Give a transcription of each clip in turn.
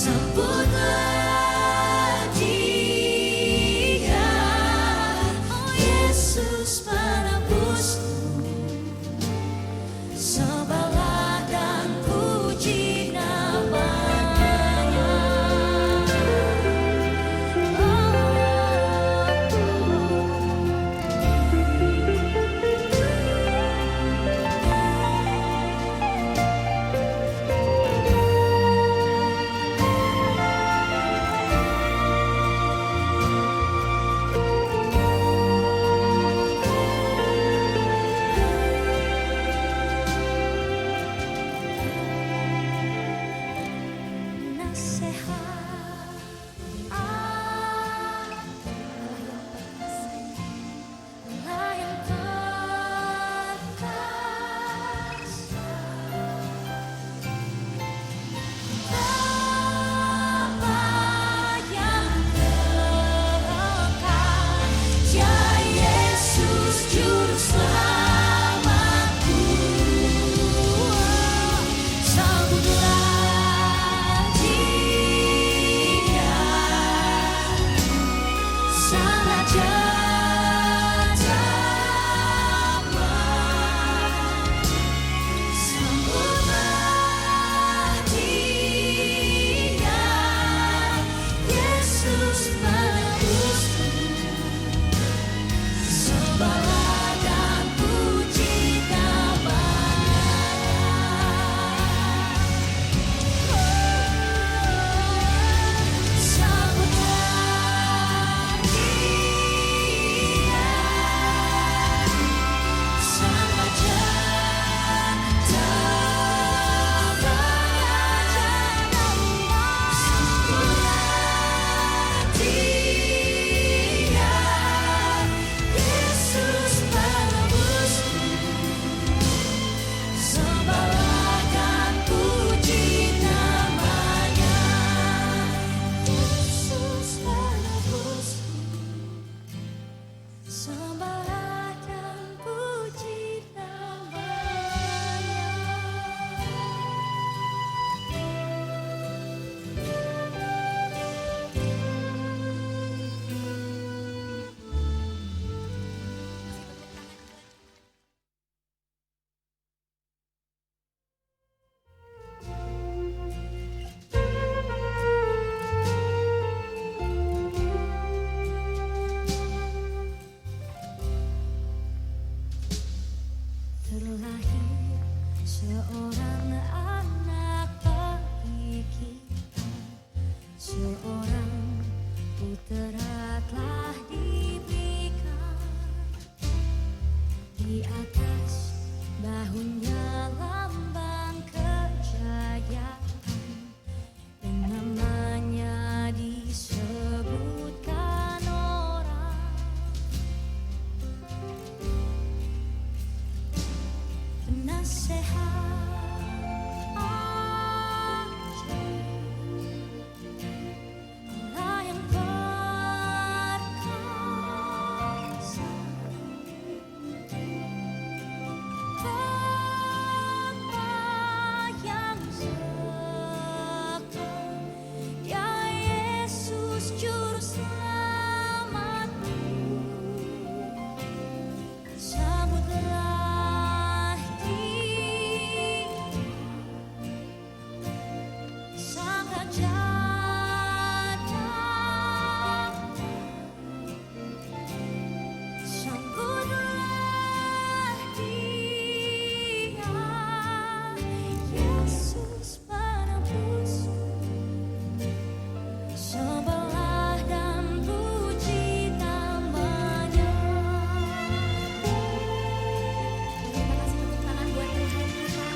Sambutlah Dia, oh Yesus penebusku. Sembahlah dan puji nama-Nya. Nasihat Allah yang perkasa, Bapa yang kekal, Ya Yesus Juru Selamatku. Sambutlah Dia, Sang Raja damai. Sambutlah Dia, Yesus penebusku. Sembahlah dan puji nama-Nya. Sambutlah Dia, Sang Raja damai. Sambutlah Dia, Yesus penebusku. Sembahlah dan puji nama-Nya. Yesus penebusku. Sembahlah dan puji nama-Nya. Terlahir seorang anak bagi kita, seorang putera telah diberikan. Di atas bahunya lambang kejayaan, dan namanya disebutkan orang. Penasehat Allah yang perkasa, Bapa yang sekal, Ya Yesus Juru Selamatku. Sambutlah Dia, Sang Raja damai. Sambutlah Dia, Yesus penebusku. Sembahlah dan puji nama-Nya. Terima kasih tepuk tangan buat Tuhan kita.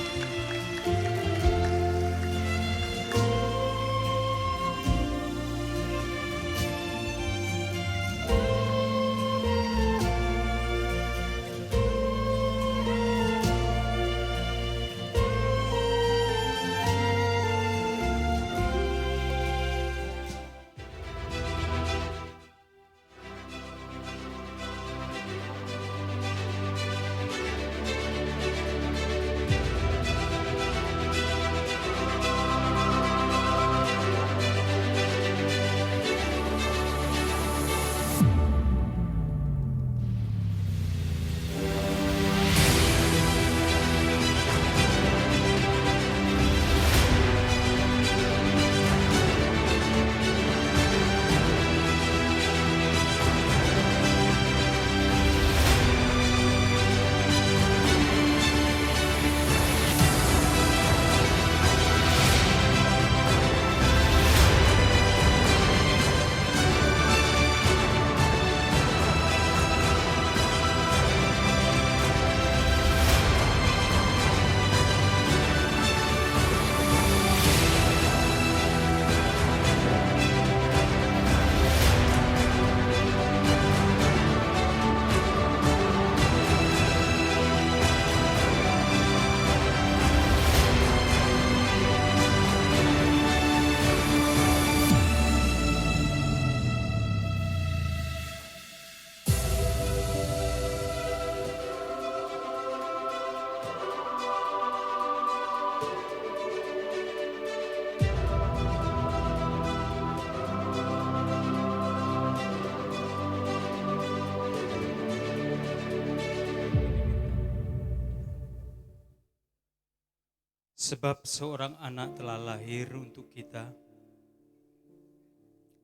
Sebab seorang anak telah lahir untuk kita,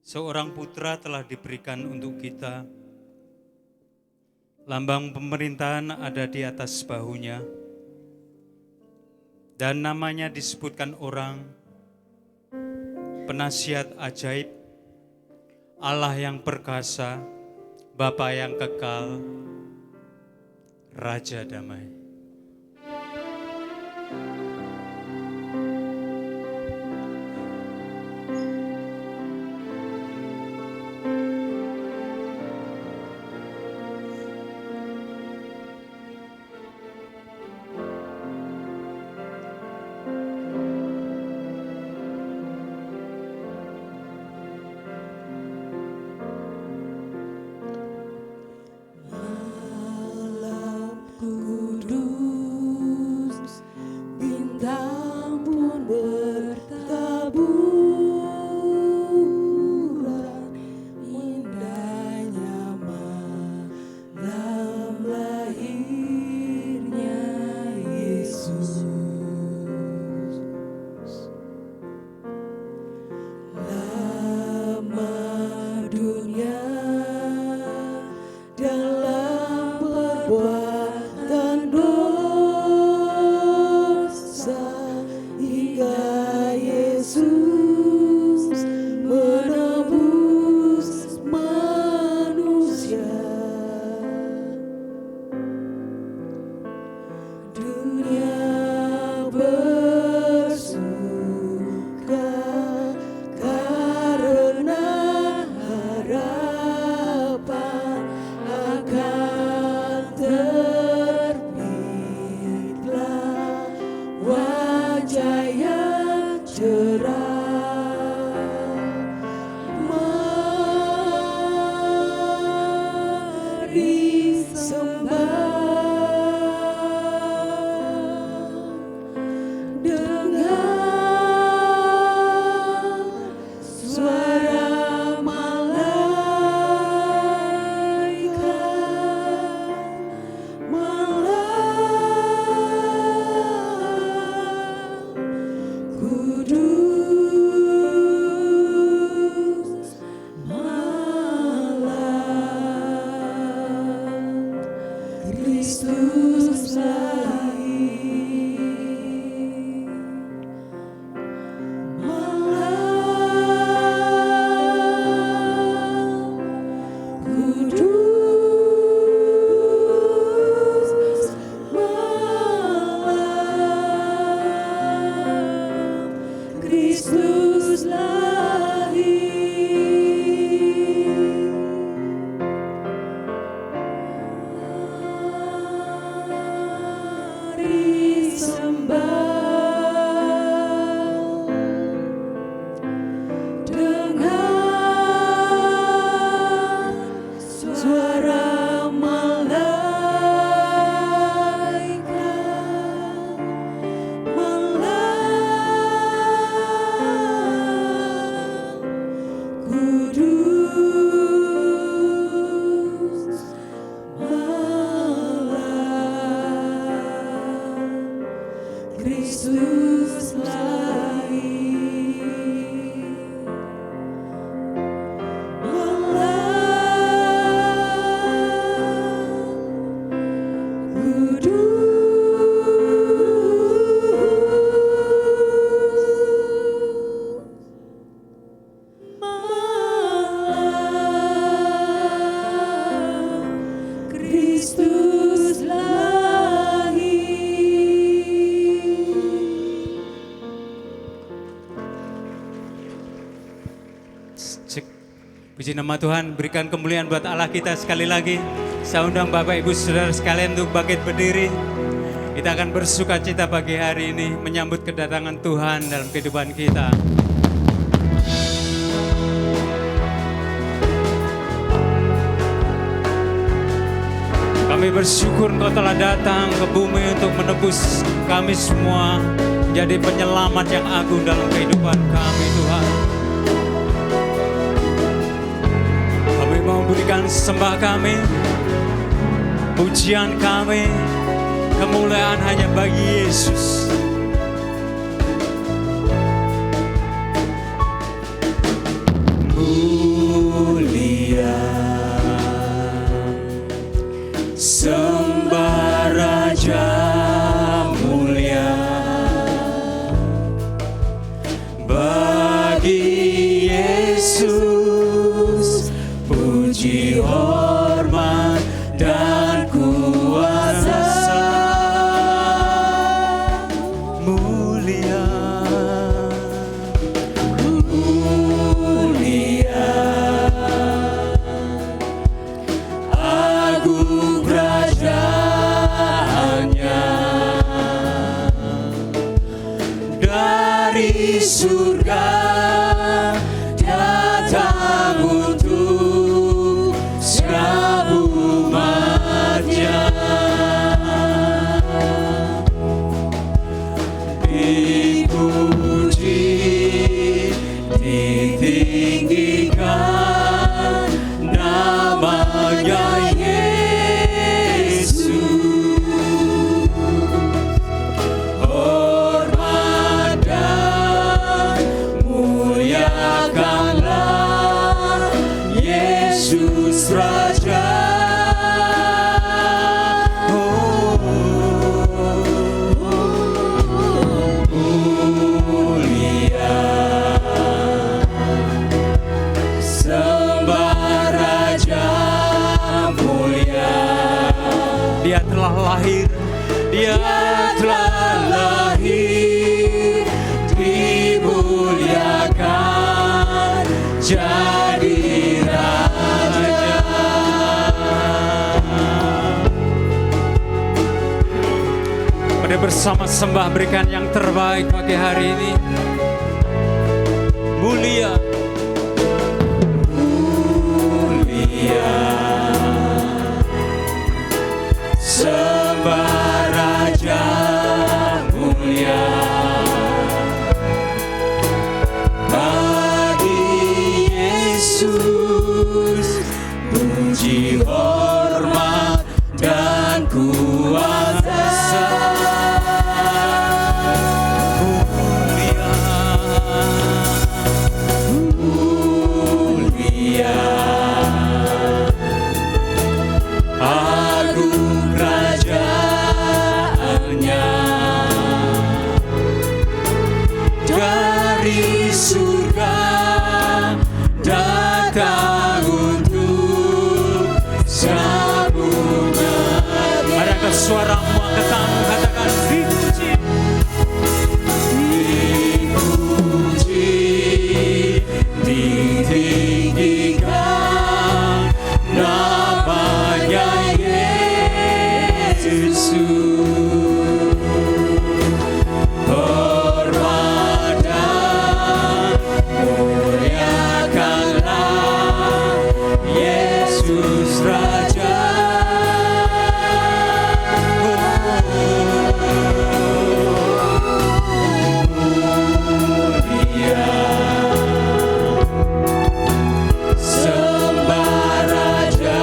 seorang putra telah diberikan untuk kita. Lambang pemerintahan ada di atas bahunya, dan namanya disebutkan orang, Penasihat ajaib, Allah yang perkasa, Bapa yang kekal, Raja damai. Kudus, bintang pun bertaburan, indahnya malam lahirnya Yesus. Lama dunia dalam perbuatan dosa, hingga Yesus menebus manusia. Dunia bersuka karena harapan akan terbitlah wajah yang cerah. Mari sembah dengan suara malaikat, malam kudus, malam Kristus lahir. Malam kudus, malam Kristus lahir. Mari sembah dengan suara malaikat, malam kudus, malam Kristus lahir. Malam kudus, malam Kristus lahir. Cek. Puji nama Tuhan, berikan kemuliaan buat Allah kita sekali lagi. Saya undang Bapak Ibu Saudara sekalian untuk bangkit berdiri. Kita akan bersuka cita pagi hari ini menyambut kedatangan Tuhan dalam kehidupan kita. Kami bersyukur Engkau telah datang ke bumi untuk menebus kami semua, menjadi penyelamat yang agung dalam kehidupan kami, Tuhan. Kami mau berikan sembah kami, pujian kami, kemuliaan hanya bagi Yesus. Yesus, puji hormat dan kuasa mulia. Agung kerajaannya, dari surga datang untuk serabu umatnya. Dipuji, ditinggikan namanya Yesus. Hormat dan muliakanlah Yesus Raja. Mulia, sembah Raja mulia. Dia telah lahir, dia telah lahir, dimuliakan jadi Raja. Mari bersama sembah berikan yang terbaik pagi hari ini. Mulia, mulia, sembah Raja mulia. Bagi Yesus, puji hormat dan kuasa mulia. Mulia, agung kerajaannya, dari surga datang untuk sambungan. Mari angkat suaramu, angkat tanganmu, katakan dipuji. Dipuji, ditinggikan namanya Yesus. Hormat dan muliakanlah Yesus Raja. Mulia, sembah Raja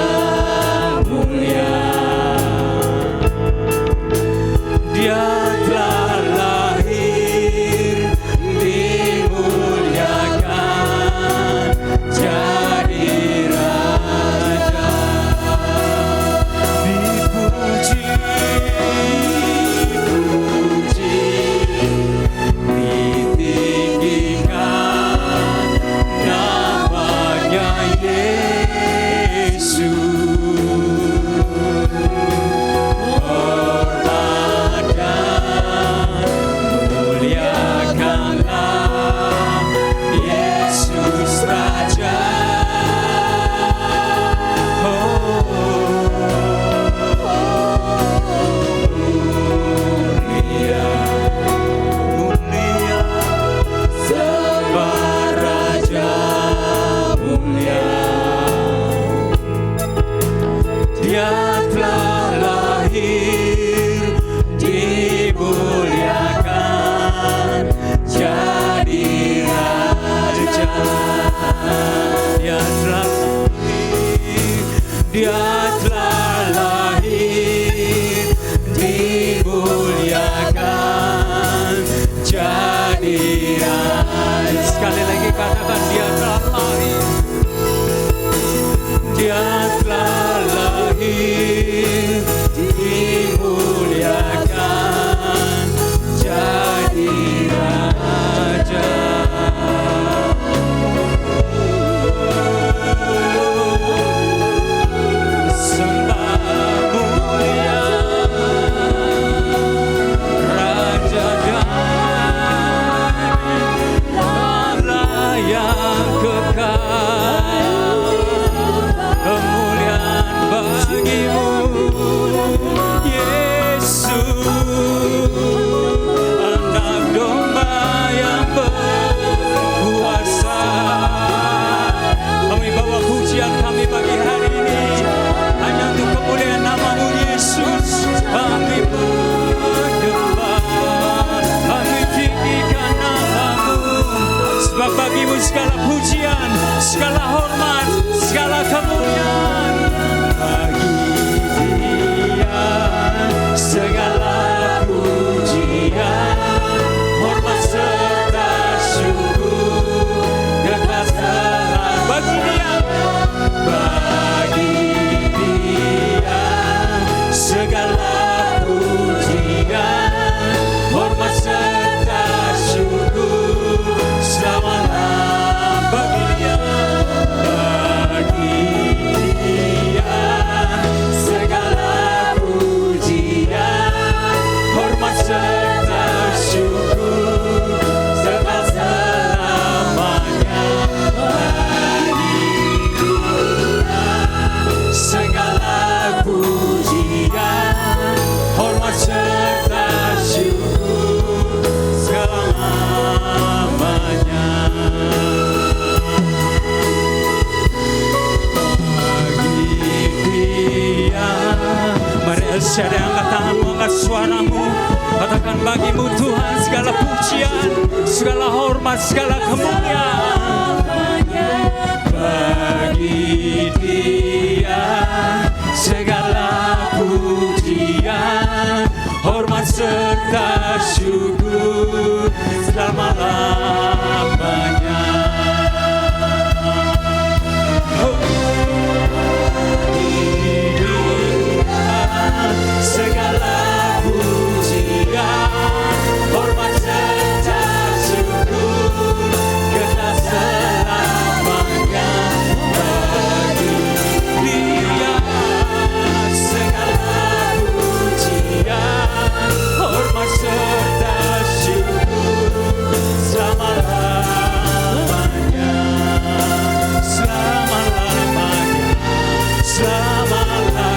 mulia. Dia telah lahir, dimuliakan jadi Raja. Dipuji, dipuji, ditinggikan namanya Yesus. Hormat dan muliakanlah Yesus Raja. Mulia, mulia, sembah Raja mulia. Dia telah lahir, dimuliakan jadi Raja. Dia telah lahir, dia telah lahir, dimuliakan jadi Raja. Sekali lagi katakan dia telah lahir, dia telah lahir, dimuliakan jadi Raja. Sebab bagimu segala pujian, segala hormat, segala kemuliaan. Bagi Dia segala pujian, hormat serta syukur, kekal selamanya. Bagi Dia, bagi Dia segala pujian, hormat serta syukur selama-lamanya. Bagi Dia, bagi Dia segala pujian, hormat serta syukur kekal selamanya. Bagi Dia segala pujian, hormat serta syukur selamanya. Bagi Dia, mari Elsyada angkat tanganmu, angkat suaramu, katakan bagimu Tuhan segala pujian, segala hormat, segala kemuliaan. Bagi Dia segala pujian, hormat serta syukur selama-lamanya. Segala pujian, hormat serta syukur kekal selamanya. Bagi Dia segala pujian, hormat serta syukur selama-lamanya, selama-lamanya, selama-lamanya.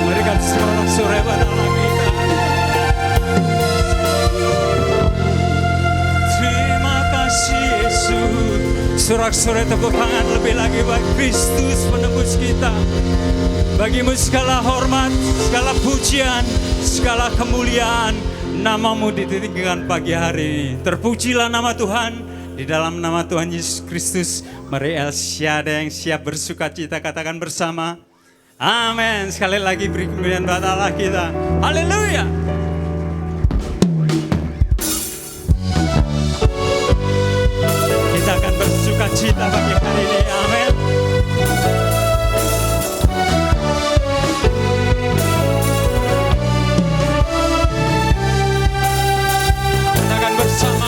Berikan sorak-sorai pada Allah kita. Terima kasih Yesus. Sorak-sorai tepuk tangan lebih lagi bagi Kristus penebus kita. Bagimu segala hormat, segala pujian, segala kemuliaan. Namamu ditinggikan pagi hari ini. Terpujilah nama Tuhan. Di dalam nama Tuhan Yesus Kristus, mari Elsyada yang siap bersuka cita katakan bersama. Amin. Sekali lagi beri kemuliaan buat Allah kita. Haleluya. Kita akan bersuka cita pagi hari ini. Amin. Katakan bersama.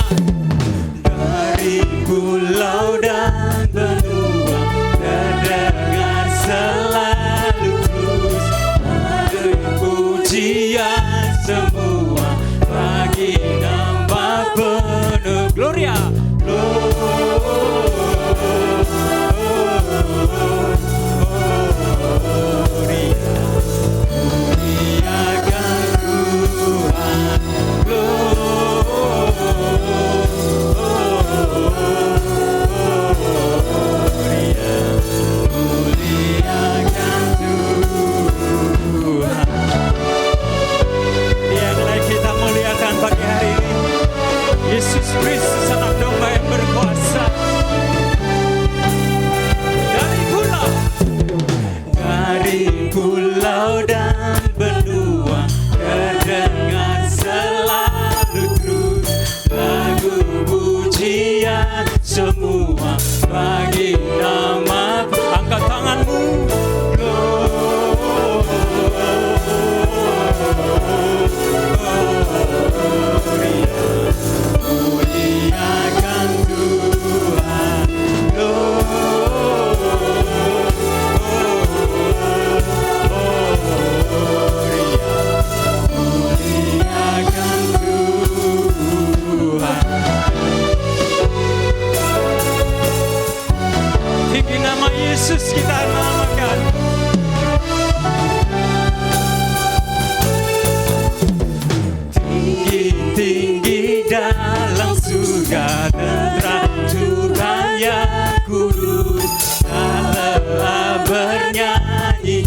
Dari pulau dan benua terdengar selalu terus pujian semua bagi nama penuh gloria.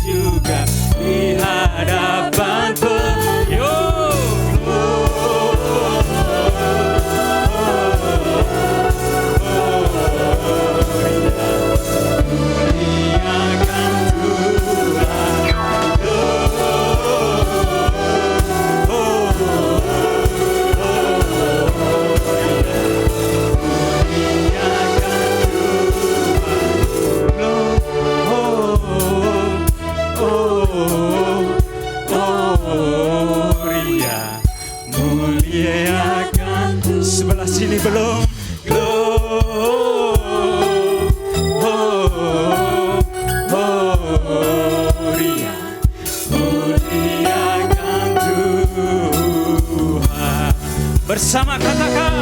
juga di hadapan sebelah sini belum. Gloria, muliakan Tuhan. Bersama katakan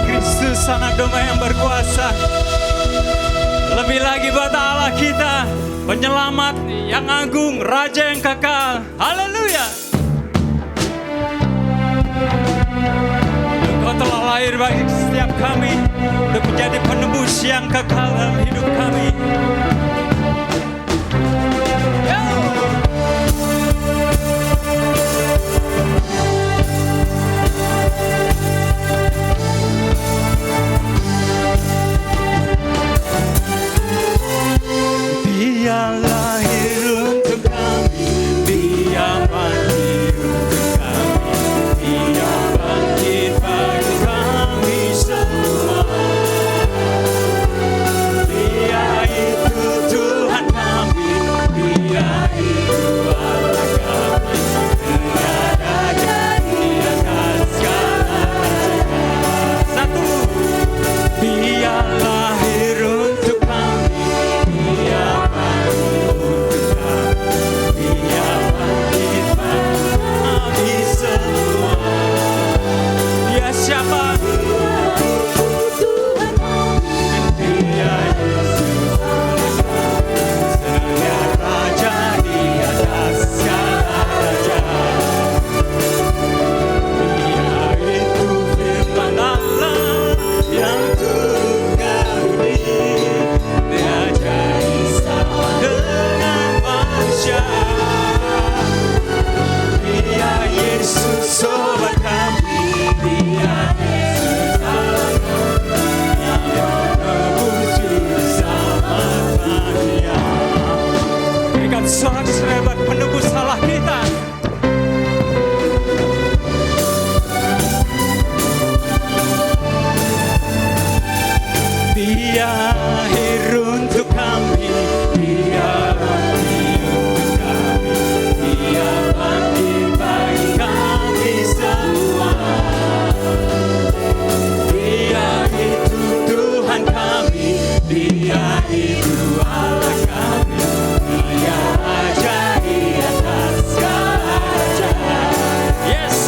Kristus anak domba yang berkuasa. Lebih lagi buat Allah kita, penyelamat yang agung, raja yang kekal. Haleluya. Engkau telah lahir bagi setiap kami untuk menjadi penebus yang kekal dalam hidup kami. Dia lahir untuk kami, Dia mati untuk kami, Dia bangkit bagi kami semua. Dia itu Tuhan kami, Dia itu Allah kami, tiada jadi atas segala raja. Satu, Dia lahir untuk kami, Dia siapa? Dia Yesus, Sang Raja di atas segala raja. Dia itu firman Allah yang turun ke bumi. Dia jadi sama dengan manusia. Dia Yesus sobat kami, Dia Yesus Allah yang menebus bersama Dia. Berikan sorak serebat penebus salah kita. Dia lahir untuk kami, Dia mati untuk kami, Dia bangkit bagi kami semua. Dia itu Tuhan kami, Dia itu Allah kami, Dia Raja di atas segala raja. Yes,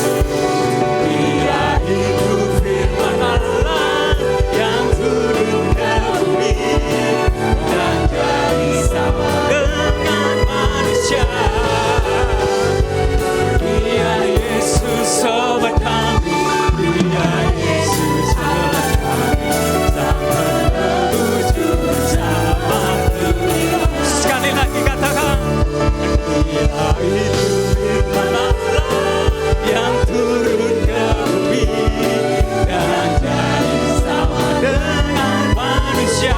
Dia itu firman Allah yang turun ke bumi dan jadi sama dengan manusia. Dia Yesus sobat kami, Dia Yesus Allah kami, Sang Penebus bersama Dia. Sekali lagi katakan, Dia itu firman Allah yang turun ke bumi dan jadi sama dengan manusia.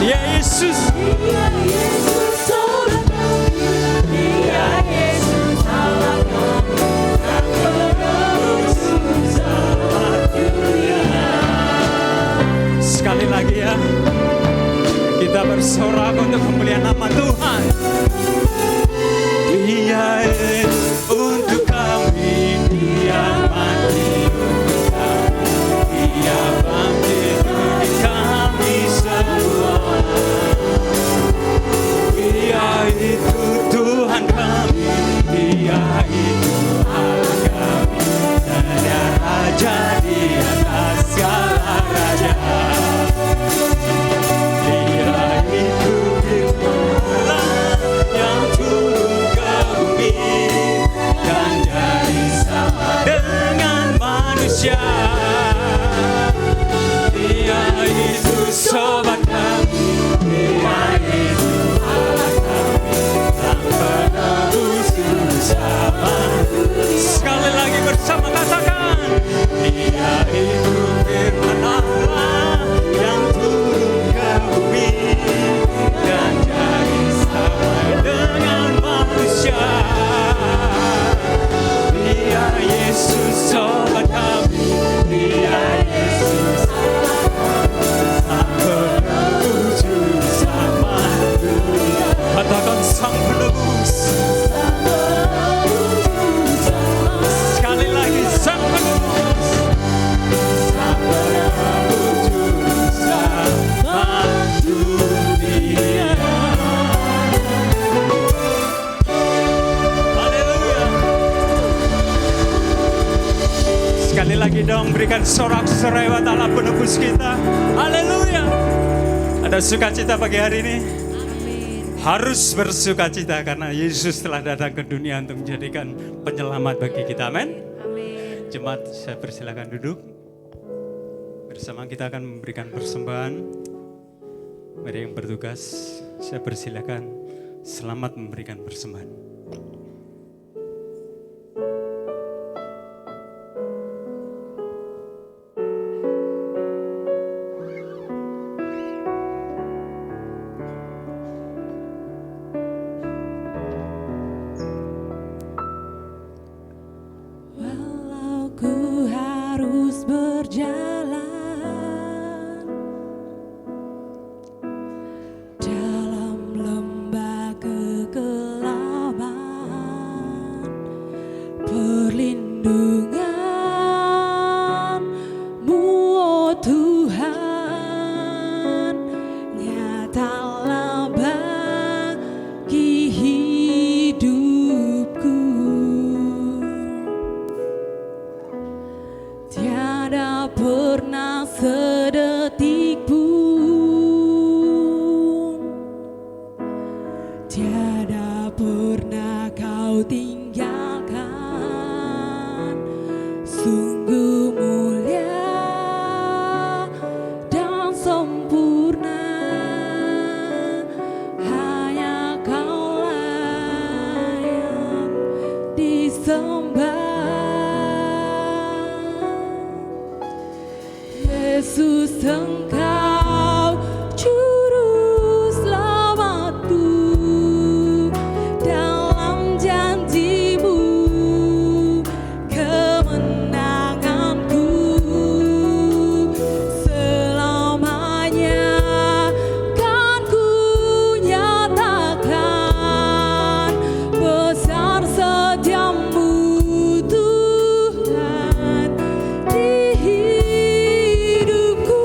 Dia Yesus, Dia Yesus sobat kami, Dia Yesus Allah kami, Sang Penebus bersama Dia. Sekali lagi ya, kita bersorak untuk kemuliaan nama Tuhan. Dia untuk kami, Dia di atas segala raja. Dia itu Firman Allah yang turun ke bumi dan jadi sama dengan manusia. Dia itu sobat kami, Dia itu Allah kami, Sang penebus bersama. Sekali lagi bersama katakan, Dia itu Firman Allah yang turun ke bumi dan jadi sama dengan manusia. Dia Yesus sobat kami, Dia Yesus Sang penebus bersama. Katakan Sang penebus. Sekali lagi Sang penebus. Sang penebus bersama dunia. Haleluya. Sekali lagi dong berikan sorak-sorai buat Allah penebus kita. Haleluya. Ada sukacita pagi hari ini? Harus bersukacita karena Yesus telah datang ke dunia untuk menjadikan penyelamat bagi kita. Amin. Jemaat, saya persilakan duduk. Bersama kita akan memberikan persembahan. Mari yang bertugas, saya persilakan selamat memberikan persembahan. Walau ku harus berjalan dalam lembah kegelapan, perlindungan-Mu, oh Tuhan, nyatalah bagi hidupku. Tiada pernah sedetik pun, tiada pernah Kau tinggalkan. Sungguh mulia dan sempurna, hanya Kau layak disembah. Yesus, Engkau juru selamatku, dalam janji-Mu kemenanganku. Selamanya kan ku nyatakan besar setiamu Tuhan di hidupku.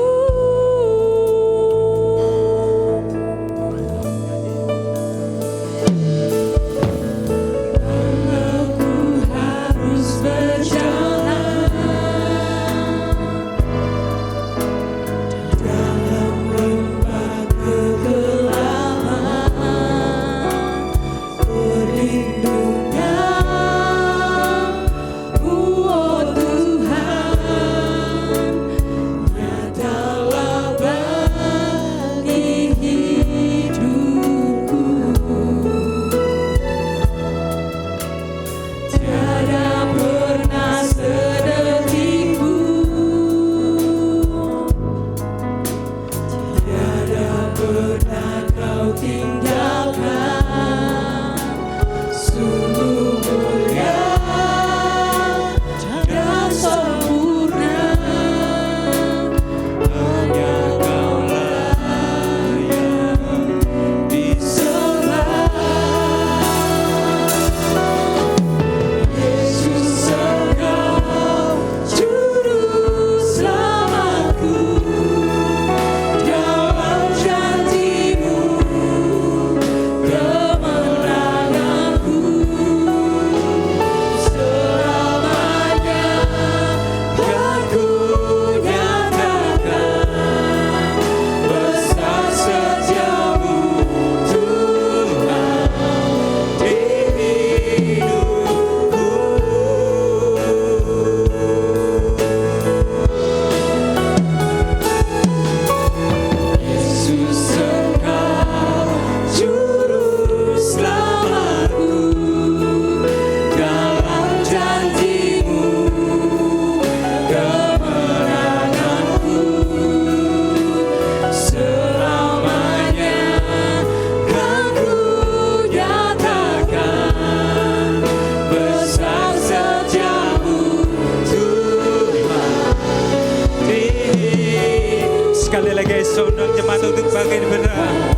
lagi saya undang jemaat untuk bangkit berdoa.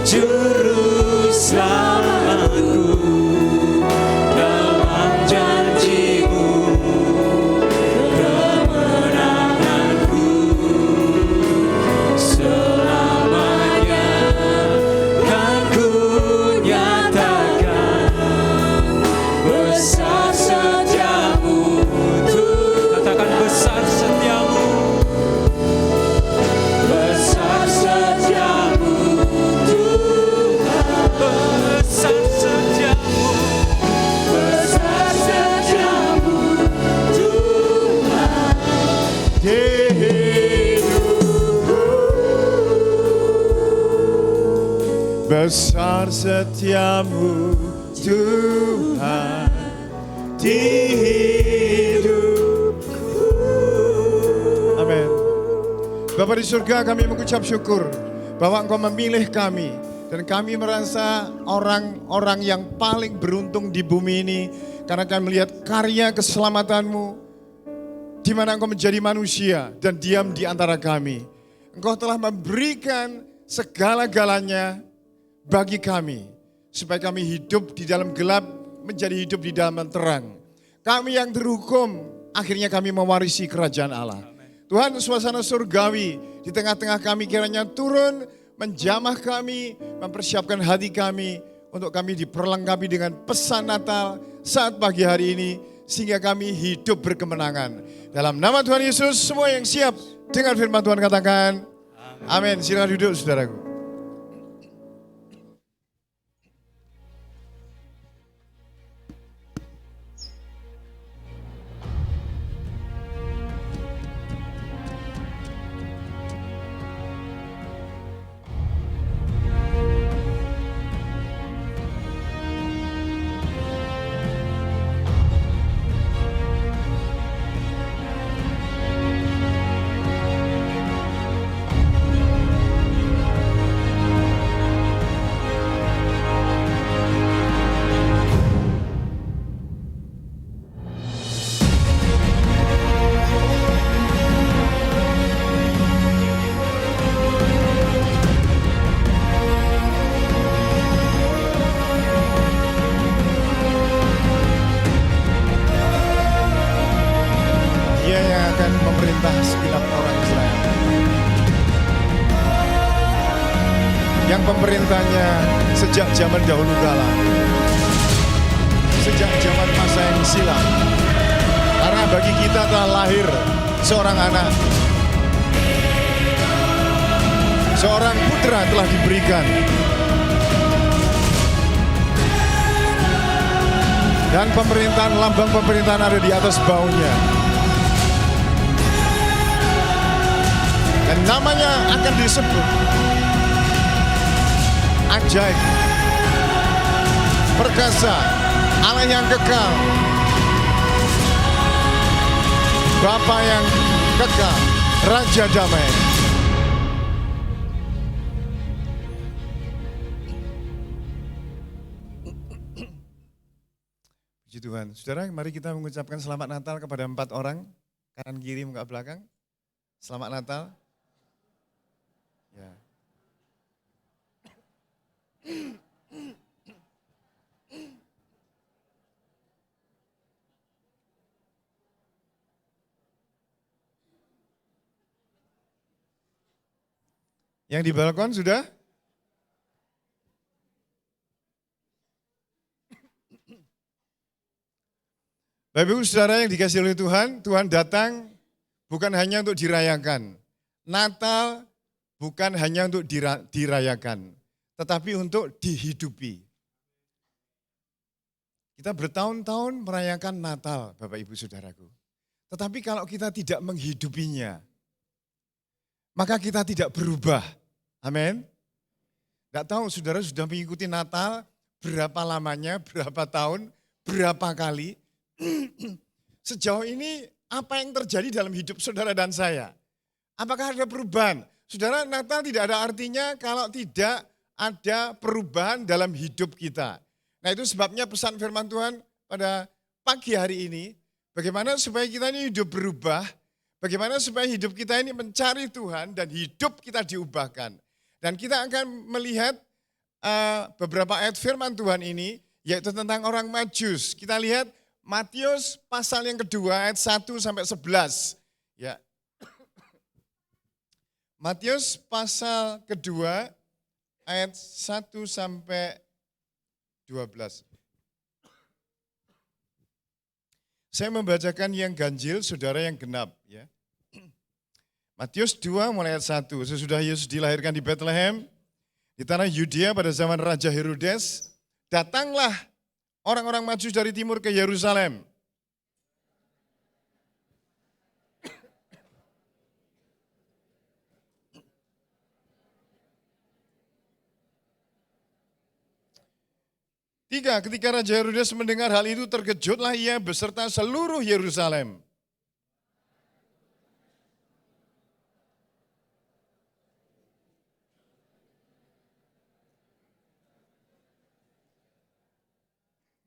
Juru selamatku dalam janji-Mu, kemenanganku selamanya kan ku nyatakan. Besar setiamu Tuhan, katakan besar setiamu, besar setiamu Tuhan, besar setiamu, besar setiamu Tuhan di hidupku. Besar setiamu Tuhan di hidupku. Amin. Bapa di surga, kami mengucap syukur bahwa Engkau memilih kami. Dan kami merasa orang-orang yang paling beruntung di bumi ini. Karena kami melihat karya keselamatan-Mu, di mana Engkau menjadi manusia dan diam di antara kami. Engkau telah memberikan segala-galanya bagi kami, supaya kami hidup di dalam gelap menjadi hidup di dalam terang. Kami yang terhukum, akhirnya kami mewarisi kerajaan Allah. Tuhan, suasana surgawi di tengah-tengah kami kiranya turun, menjamah kami, mempersiapkan hati kami, untuk kami diperlengkapi dengan pesan Natal saat pagi hari ini, sehingga kami hidup berkemenangan. Dalam nama Tuhan Yesus, semua yang siap dengan firman Tuhan katakan, amin. Silakan duduk saudaraku. Yang pemerintahnya sejak zaman dahulu kala, sejak zaman masa yang silam. Karena bagi kita telah lahir seorang anak, seorang putra telah diberikan, dan pemerintahan, lambang pemerintahan ada di atas baunya, dan namanya akan disebut Ajaib, Perkasa, Allah yang kekal, Bapa yang kekal, Raja damai. Puji Tuhan. Saudara, mari kita mengucapkan selamat Natal kepada 4 orang, kanan kiri muka belakang. Selamat Natal. Ya. Yang di balkon sudah? Bapak Ibu Saudara yang dikasihi oleh Tuhan, Tuhan datang bukan hanya untuk dirayakan. Natal bukan hanya untuk dirayakan, tetapi untuk dihidupi. Kita bertahun-tahun merayakan Natal, Bapak Ibu Saudaraku. Tetapi kalau kita tidak menghidupinya, maka kita tidak berubah. Amin. Tidak tahu saudara sudah mengikuti Natal berapa lamanya, berapa tahun, berapa kali. Sejauh ini apa yang terjadi dalam hidup saudara dan saya? Apakah ada perubahan? Saudara, Natal tidak ada artinya kalau tidak ada perubahan dalam hidup kita. Nah itu sebabnya pesan firman Tuhan pada pagi hari ini, bagaimana supaya kita ini hidup berubah, Bagaimana supaya hidup kita ini mencari Tuhan dan hidup kita diubahkan. Dan kita akan melihat beberapa ayat firman Tuhan ini, yaitu tentang orang Majus. Kita lihat Matius pasal yang kedua ayat 1 sampai 11. Ya. Matius pasal kedua ayat 1 sampai 12. Saya membacakan yang ganjil, saudara yang genap. Ya. Matius 2 mulai ayat 1. Sesudah Yesus dilahirkan di Bethlehem, di tanah Yudea pada zaman Raja Herodes, datanglah orang-orang Majus dari timur ke Yerusalem. Ketika Raja Herodes mendengar hal itu, terkejutlah ia beserta seluruh Yerusalem.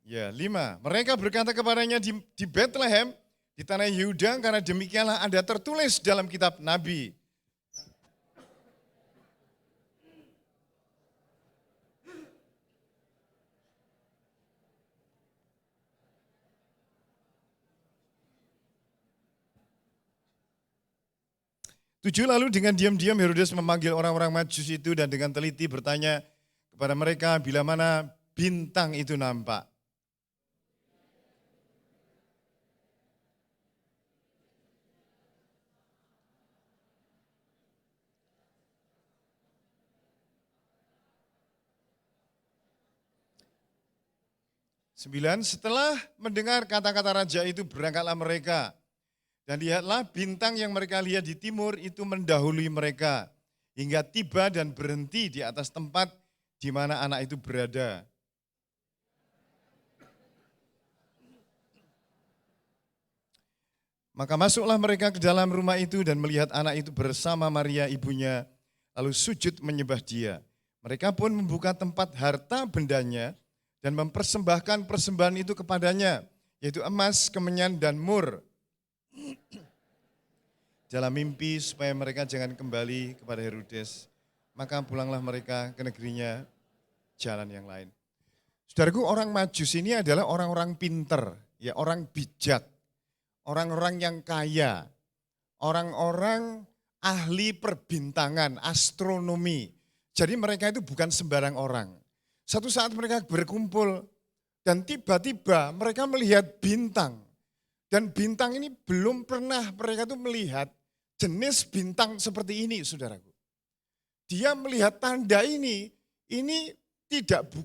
Ya, 5. Mereka berkata kepadanya di Bethlehem, di tanah Yehuda, karena demikianlah ada tertulis dalam kitab Nabi. Lalu dengan diam-diam Herodes memanggil orang-orang Majus itu dan dengan teliti bertanya kepada mereka bila mana bintang itu nampak. Setelah mendengar kata-kata raja itu berangkatlah mereka. Dan lihatlah bintang yang mereka lihat di timur itu mendahului mereka. Hingga tiba dan berhenti di atas tempat di mana anak itu berada. Maka masuklah mereka ke dalam rumah itu dan melihat anak itu bersama Maria ibunya. Lalu sujud menyembah dia. Mereka pun membuka tempat harta bendanya dan mempersembahkan persembahan itu kepadanya. Yaitu emas, kemenyan, dan mur. Dalam mimpi supaya mereka jangan kembali kepada Herodes, maka pulanglah mereka ke negerinya jalan yang lain. Saudaraku, orang Majus ini adalah orang-orang pinter, ya, orang bijak, orang-orang yang kaya, orang-orang ahli perbintangan, astronomi. Jadi mereka itu bukan sembarang orang. Satu saat mereka berkumpul dan tiba-tiba mereka melihat bintang. Dan bintang ini belum pernah mereka tuh melihat jenis bintang seperti ini, saudaraku. Dia melihat tanda ini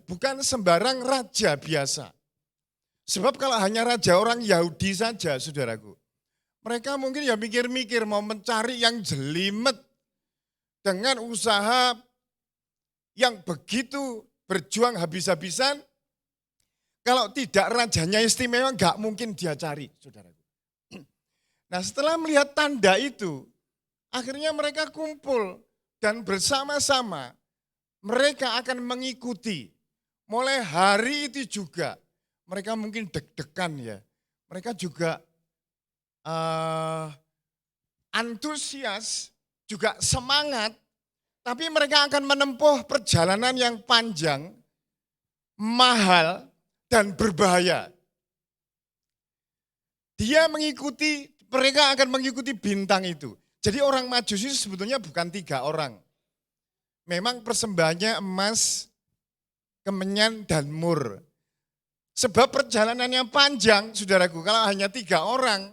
bukan sembarang raja biasa. Sebab kalau hanya raja orang Yahudi saja, saudaraku, mereka mungkin ya mikir-mikir mau mencari yang jelimet dengan usaha yang begitu berjuang habis-habisan. Kalau tidak rajanya istimewa, nggak mungkin dia cari, saudaraku. Nah, setelah melihat tanda itu, akhirnya mereka kumpul dan bersama-sama mereka akan mengikuti. Mulai hari itu juga, mereka mungkin deg-degan ya. Mereka juga antusias, juga semangat, tapi mereka akan menempuh perjalanan yang panjang, mahal, dan berbahaya. Mereka akan mengikuti bintang itu. Jadi orang Majus itu sebetulnya bukan 3 orang. Memang persembahannya emas, kemenyan, dan mur. Sebab perjalanannya panjang, saudaraku, kalau hanya 3 orang,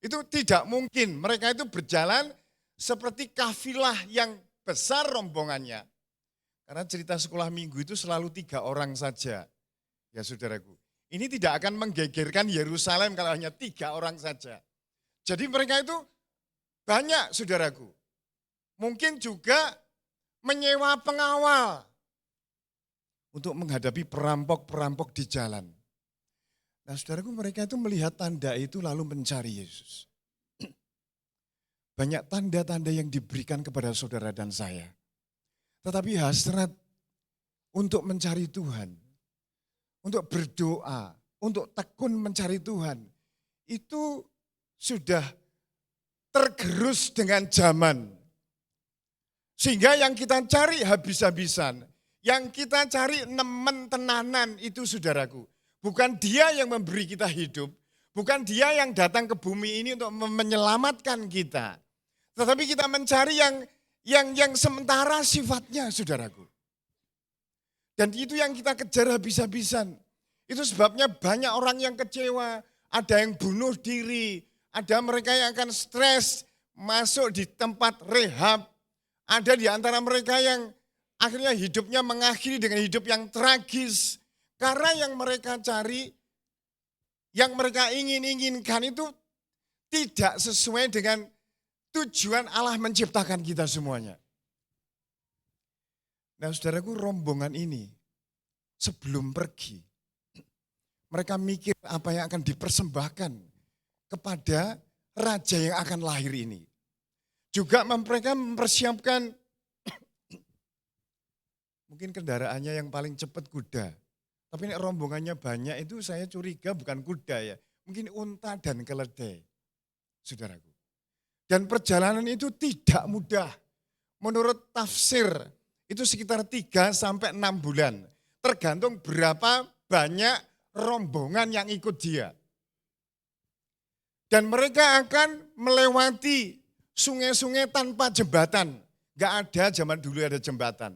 itu tidak mungkin. Mereka itu berjalan seperti kafilah yang besar rombongannya. Karena cerita sekolah minggu itu selalu 3 orang saja. Ya saudaraku, ini tidak akan menggegerkan Yerusalem kalau hanya 3 orang saja. Jadi mereka itu banyak, saudaraku. Mungkin juga menyewa pengawal untuk menghadapi perampok-perampok di jalan. Nah saudaraku, mereka itu melihat tanda itu lalu mencari Yesus. Banyak tanda-tanda yang diberikan kepada saudara dan saya. Tetapi hasrat untuk mencari Tuhan, untuk berdoa, untuk tekun mencari Tuhan, itu sudah tergerus dengan zaman. Sehingga yang kita cari habis-habisan. Yang kita cari nemen tenanan itu saudaraku. Bukan dia yang memberi kita hidup. Bukan dia yang datang ke bumi ini untuk menyelamatkan kita. Tetapi kita mencari yang sementara sifatnya saudaraku. Dan itu yang kita kejar habis-habisan. Itu sebabnya banyak orang yang kecewa. Ada yang bunuh diri. Ada mereka yang akan stres masuk di tempat rehab. Ada di antara mereka yang akhirnya hidupnya mengakhiri dengan hidup yang tragis. Karena yang mereka cari, yang mereka inginkan itu tidak sesuai dengan tujuan Allah menciptakan kita semuanya. Nah saudaraku, rombongan ini sebelum pergi, mereka mikir apa yang akan dipersembahkan kepada raja yang akan lahir ini. Juga mereka mempersiapkan mungkin kendaraannya yang paling cepat kuda. Tapi rombongannya banyak itu saya curiga bukan kuda ya. Mungkin unta dan keledai, saudaraku. Dan perjalanan itu tidak mudah. Menurut tafsir itu sekitar 3 sampai 6 bulan. Tergantung berapa banyak rombongan yang ikut dia. Dan mereka akan melewati sungai-sungai tanpa jembatan. Gak ada, zaman dulu ada jembatan.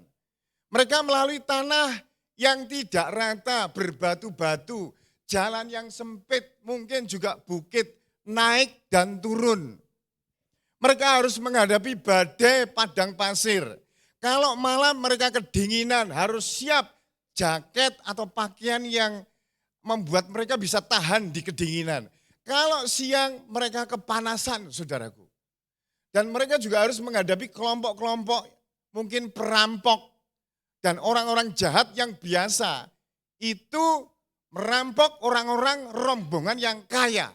Mereka melalui tanah yang tidak rata, berbatu-batu. Jalan yang sempit, mungkin juga bukit, naik dan turun. Mereka harus menghadapi badai padang pasir. Kalau malam mereka kedinginan, harus siap jaket atau pakaian yang membuat mereka bisa tahan di kedinginan. Kalau siang mereka kepanasan, saudaraku. Dan mereka juga harus menghadapi kelompok-kelompok, mungkin perampok, dan orang-orang jahat yang biasa. Itu merampok orang-orang rombongan yang kaya.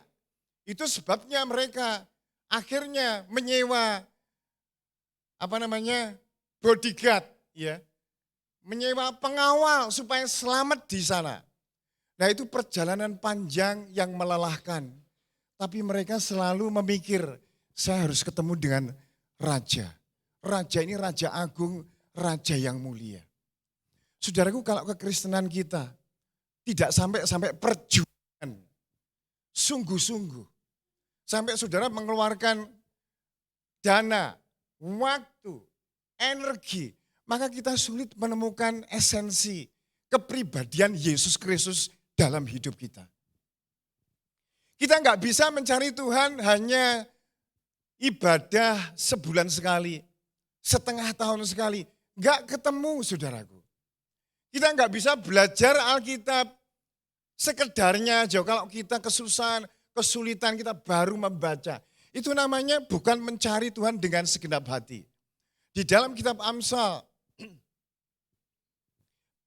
Itu sebabnya mereka akhirnya menyewa bodyguard, ya, menyewa pengawal supaya selamat di sana. Nah itu perjalanan panjang yang melelahkan. Tapi mereka selalu memikir, saya harus ketemu dengan raja. Raja ini raja agung, raja yang mulia. Saudaraku, kalau kekristenan kita tidak sampai perjuangan, sungguh-sungguh. Sampai saudara mengeluarkan dana, waktu, energi, maka kita sulit menemukan esensi kepribadian Yesus Kristus dalam hidup kita. Kita nggak bisa mencari Tuhan hanya ibadah sebulan sekali, setengah tahun sekali. Nggak ketemu saudaraku. Kita nggak bisa belajar Alkitab sekedarnya aja. Kalau kita kesulitan kita baru membaca. Itu namanya bukan mencari Tuhan dengan segenap hati. Di dalam kitab Amsal,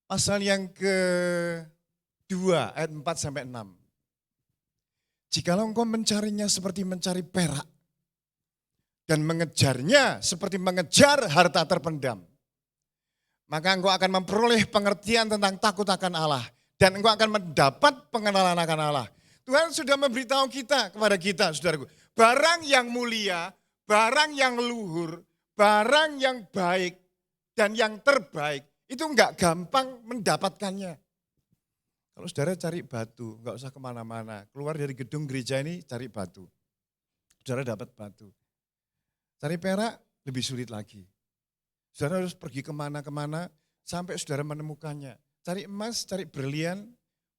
pasal yang ke-2 ayat 4 sampai 6. Jikalau engkau mencarinya seperti mencari perak dan mengejarnya seperti mengejar harta terpendam, maka engkau akan memperoleh pengertian tentang takut akan Allah dan engkau akan mendapat pengenalan akan Allah. Tuhan sudah memberitahu kepada kita, saudaraku, barang yang mulia, barang yang luhur, barang yang baik dan yang terbaik itu enggak gampang mendapatkannya. Kalau saudara cari batu, enggak usah kemana-mana. Keluar dari gedung gereja ini cari batu. Saudara dapat batu. Cari perak lebih sulit lagi. Saudara harus pergi kemana-kemana sampai saudara menemukannya. Cari emas, cari berlian,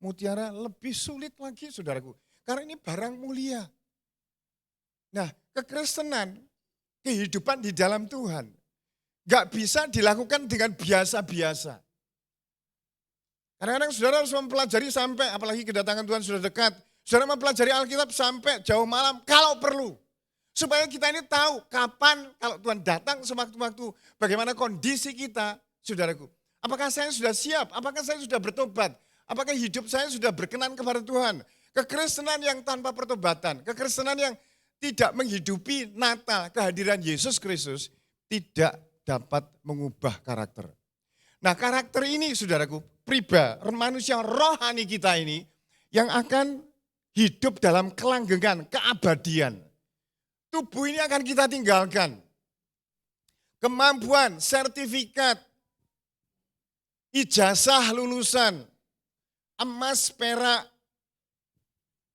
mutiara lebih sulit lagi saudaraku. Karena ini barang mulia. Nah kekristenan, kehidupan di dalam Tuhan gak bisa dilakukan dengan biasa-biasa. Kadang-kadang saudara harus mempelajari sampai, apalagi kedatangan Tuhan sudah dekat, saudara mempelajari Alkitab sampai jauh malam kalau perlu. Supaya kita ini tahu kapan kalau Tuhan datang sewaktu-waktu, bagaimana kondisi kita, saudaraku. Apakah saya sudah siap? Apakah saya sudah bertobat? Apakah hidup saya sudah berkenan kepada Tuhan? Kekristenan yang tanpa pertobatan, kekristenan yang tidak menghidupi Natal, kehadiran Yesus Kristus, tidak dapat mengubah karakter. Nah karakter ini saudaraku, manusia rohani kita ini, yang akan hidup dalam kelanggengan, keabadian. tubuh ini akan kita tinggalkan. Kemampuan, sertifikat, ijazah lulusan, emas, perak,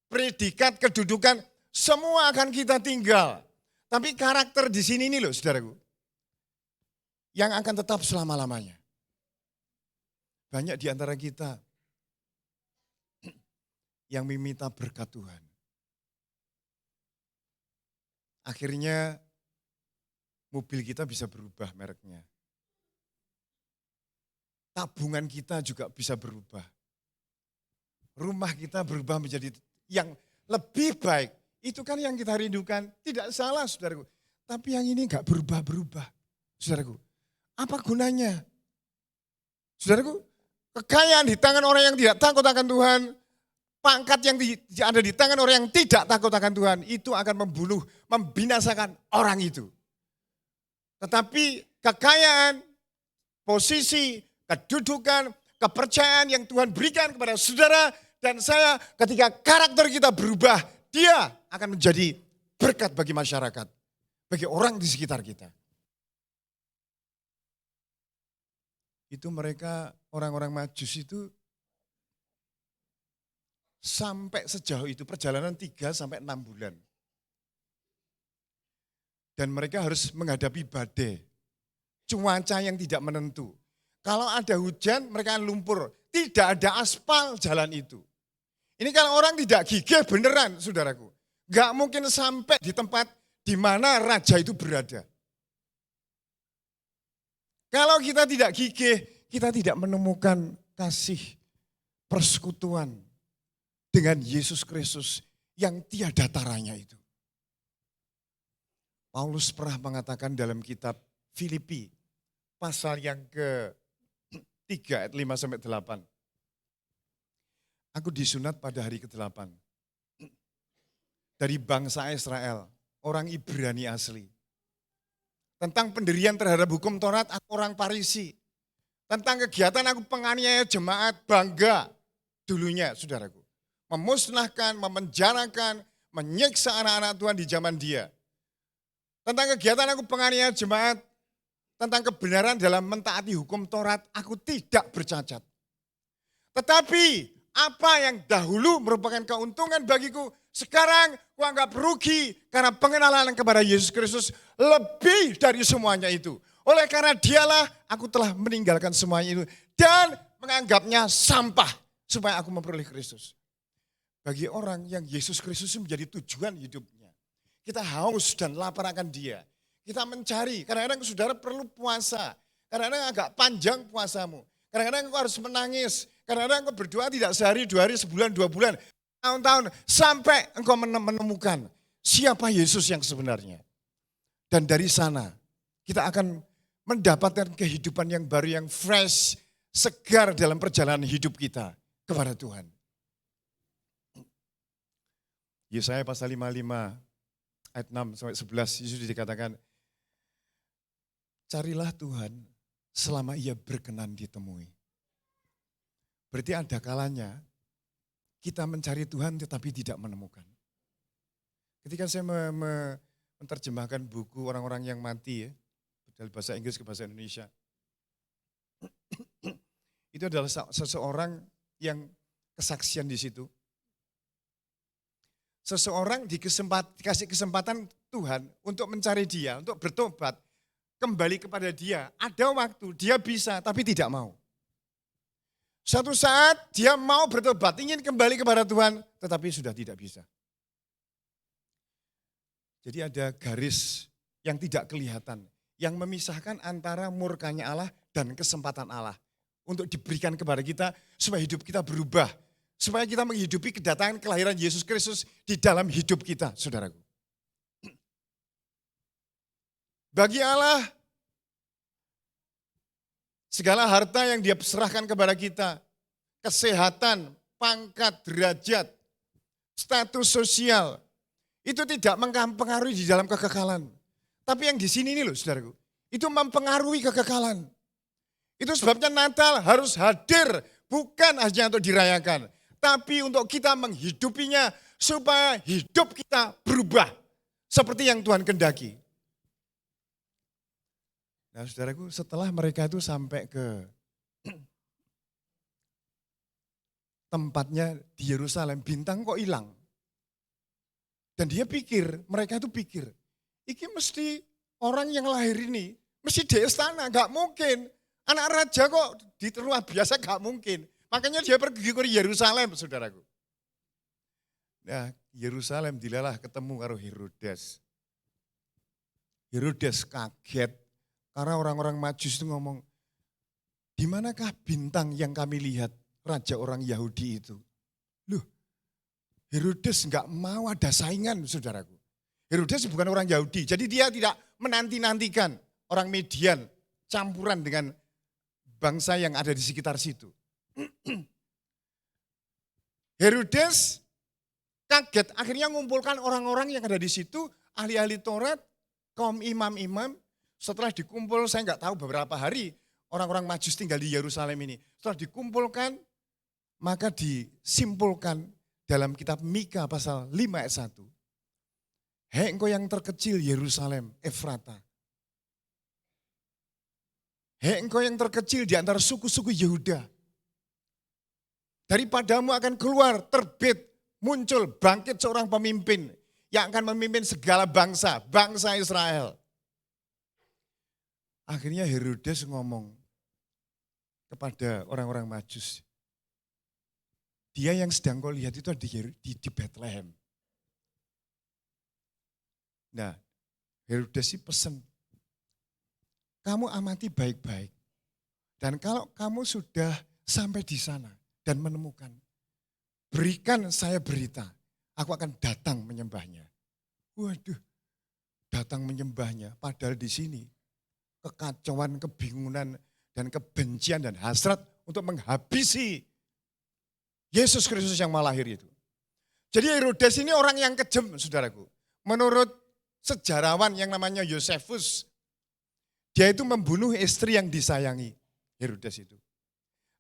predikat, kedudukan, semua akan kita tinggal. Tapi karakter di sini ini loh saudaraku, yang akan tetap selama-lamanya. Banyak di antara kita yang meminta berkat Tuhan. Akhirnya mobil kita bisa berubah mereknya. Tabungan kita juga bisa berubah. Rumah kita berubah menjadi yang lebih baik. Itu kan yang kita rindukan. Tidak salah saudaraku. Tapi yang ini enggak berubah-berubah. Saudaraku, apa gunanya? Saudaraku, kekayaan di tangan orang yang tidak takut akan Tuhan, pangkat yang ada di tangan orang yang tidak takut akan Tuhan, itu akan membunuh, membinasakan orang itu. Tetapi kekayaan, posisi, kedudukan, kepercayaan yang Tuhan berikan kepada saudara dan saya, ketika karakter kita berubah, dia akan menjadi berkat bagi masyarakat, bagi orang di sekitar kita. Itu mereka, orang-orang Majus itu, sampai sejauh itu perjalanan 3 sampai 6 bulan. Dan mereka harus menghadapi badai, cuaca yang tidak menentu. Kalau ada hujan mereka lumpur, tidak ada aspal jalan itu. Ini kalau orang tidak gigih beneran saudaraku, gak mungkin sampai di tempat di mana raja itu berada. Kalau kita tidak gigih, kita tidak menemukan kasih persekutuan dengan Yesus Kristus yang tiada taranya itu. Paulus pernah mengatakan dalam kitab Filipi pasal yang ke-3 ayat 5-8. Aku disunat pada hari ke-8 dari bangsa Israel, orang Ibrani asli. Tentang pendirian terhadap hukum Taurat, aku orang Parisi. Tentang kegiatan aku penganiaya jemaat, bangga dulunya saudaraku. Memusnahkan, memenjarakan, menyiksa anak-anak Tuhan di zaman dia. Tentang kegiatan aku penganiaya jemaat, tentang kebenaran dalam mentaati hukum Taurat, aku tidak bercacat. Tetapi apa yang dahulu merupakan keuntungan bagiku, sekarang kuanggap rugi karena pengenalan kepada Yesus Kristus lebih dari semuanya itu. Oleh karena dialah aku telah meninggalkan semuanya itu dan menganggapnya sampah supaya aku memperoleh Kristus. Bagi orang yang Yesus Kristus menjadi tujuan hidupnya. Kita haus dan lapar akan dia. Kita mencari, kadang-kadang saudara perlu puasa. Kadang-kadang agak panjang puasamu. Kadang-kadang engkau harus menangis. Kadang-kadang engkau berdoa tidak sehari, 2 hari, sebulan, 2 bulan. Tahun-tahun sampai engkau menemukan siapa Yesus yang sebenarnya. Dan dari sana kita akan mendapatkan kehidupan yang baru, yang fresh, segar dalam perjalanan hidup kita kepada Tuhan. Yesaya pasal 55 ayat 6-11 Yesus dikatakan, carilah Tuhan selama ia berkenan ditemui. Berarti ada kalanya kita mencari Tuhan tetapi tidak menemukan. Ketika saya menerjemahkan buku orang-orang yang mati ya, dari bahasa Inggris ke bahasa Indonesia, itu adalah seseorang yang kesaksian di situ. Seseorang dikasih kesempatan Tuhan untuk mencari dia, untuk bertobat, kembali kepada dia. Ada waktu dia bisa tapi tidak mau. Suatu saat dia mau bertobat, ingin kembali kepada Tuhan, tetapi sudah tidak bisa. Jadi ada garis yang tidak kelihatan, yang memisahkan antara murkanya Allah dan kesempatan Allah. Untuk diberikan kepada kita supaya hidup kita berubah. Supaya kita menghidupi kedatangan kelahiran Yesus Kristus di dalam hidup kita, saudaraku. Bagi Allah, segala harta yang dia serahkan kepada kita, kesehatan, pangkat, derajat, status sosial, itu tidak mempengaruhi di dalam kekekalan. Tapi yang di sini ini loh, saudaraku, itu mempengaruhi kekekalan. Itu sebabnya Natal harus hadir, bukan hanya untuk dirayakan. Tapi untuk kita menghidupinya supaya hidup kita berubah. seperti yang Tuhan kendaki. Nah saudaraku, setelah mereka itu sampai ke tempatnya di Yerusalem, bintang kok hilang. Dan dia pikir, mereka itu pikir, iki mesti orang yang lahir ini, mesti di istana, gak mungkin. Anak raja kok di luar biasa gak mungkin. Makanya dia pergi ke Yerusalem, saudaraku. Nah, Yerusalem dilalah ketemu karo Herodes. Herodes kaget, karena orang-orang Majus itu ngomong, di manakah bintang yang kami lihat, raja orang Yahudi itu? Loh, Herodes enggak mau ada saingan, saudaraku. Herodes bukan orang Yahudi, jadi dia tidak menanti-nantikan orang Median campuran dengan bangsa yang ada di sekitar situ. Herodes kaget, akhirnya mengumpulkan orang-orang yang ada di situ, ahli-ahli Taurat, kaum imam-imam. Setelah dikumpul, saya enggak tahu beberapa hari orang-orang Majus tinggal di Yerusalem ini. Setelah dikumpulkan, maka disimpulkan dalam kitab Mika pasal 5 ayat 1. Hei engkau yang terkecil Yerusalem, Efrata. Hei engkau yang terkecil di antara suku-suku Yehuda. Daripadamu akan keluar, terbit, muncul, bangkit seorang pemimpin yang akan memimpin segala bangsa, bangsa Israel. Akhirnya Herodes ngomong kepada orang-orang Majus. Dia yang sedang kau lihat itu di Bethlehem. Nah, Herodes sih pesen, kamu amati baik-baik. Dan kalau kamu sudah sampai di sana dan menemukan, berikan saya berita, aku akan datang menyembahnya. Waduh, datang menyembahnya, padahal di sini kekacauan, kebingungan, dan kebencian dan hasrat untuk menghabisi Yesus Kristus yang mau lahir itu. Jadi Herodes ini orang yang kejam, saudaraku. Menurut sejarawan yang namanya Yosefus, dia itu membunuh istri yang disayangi, Herodes itu.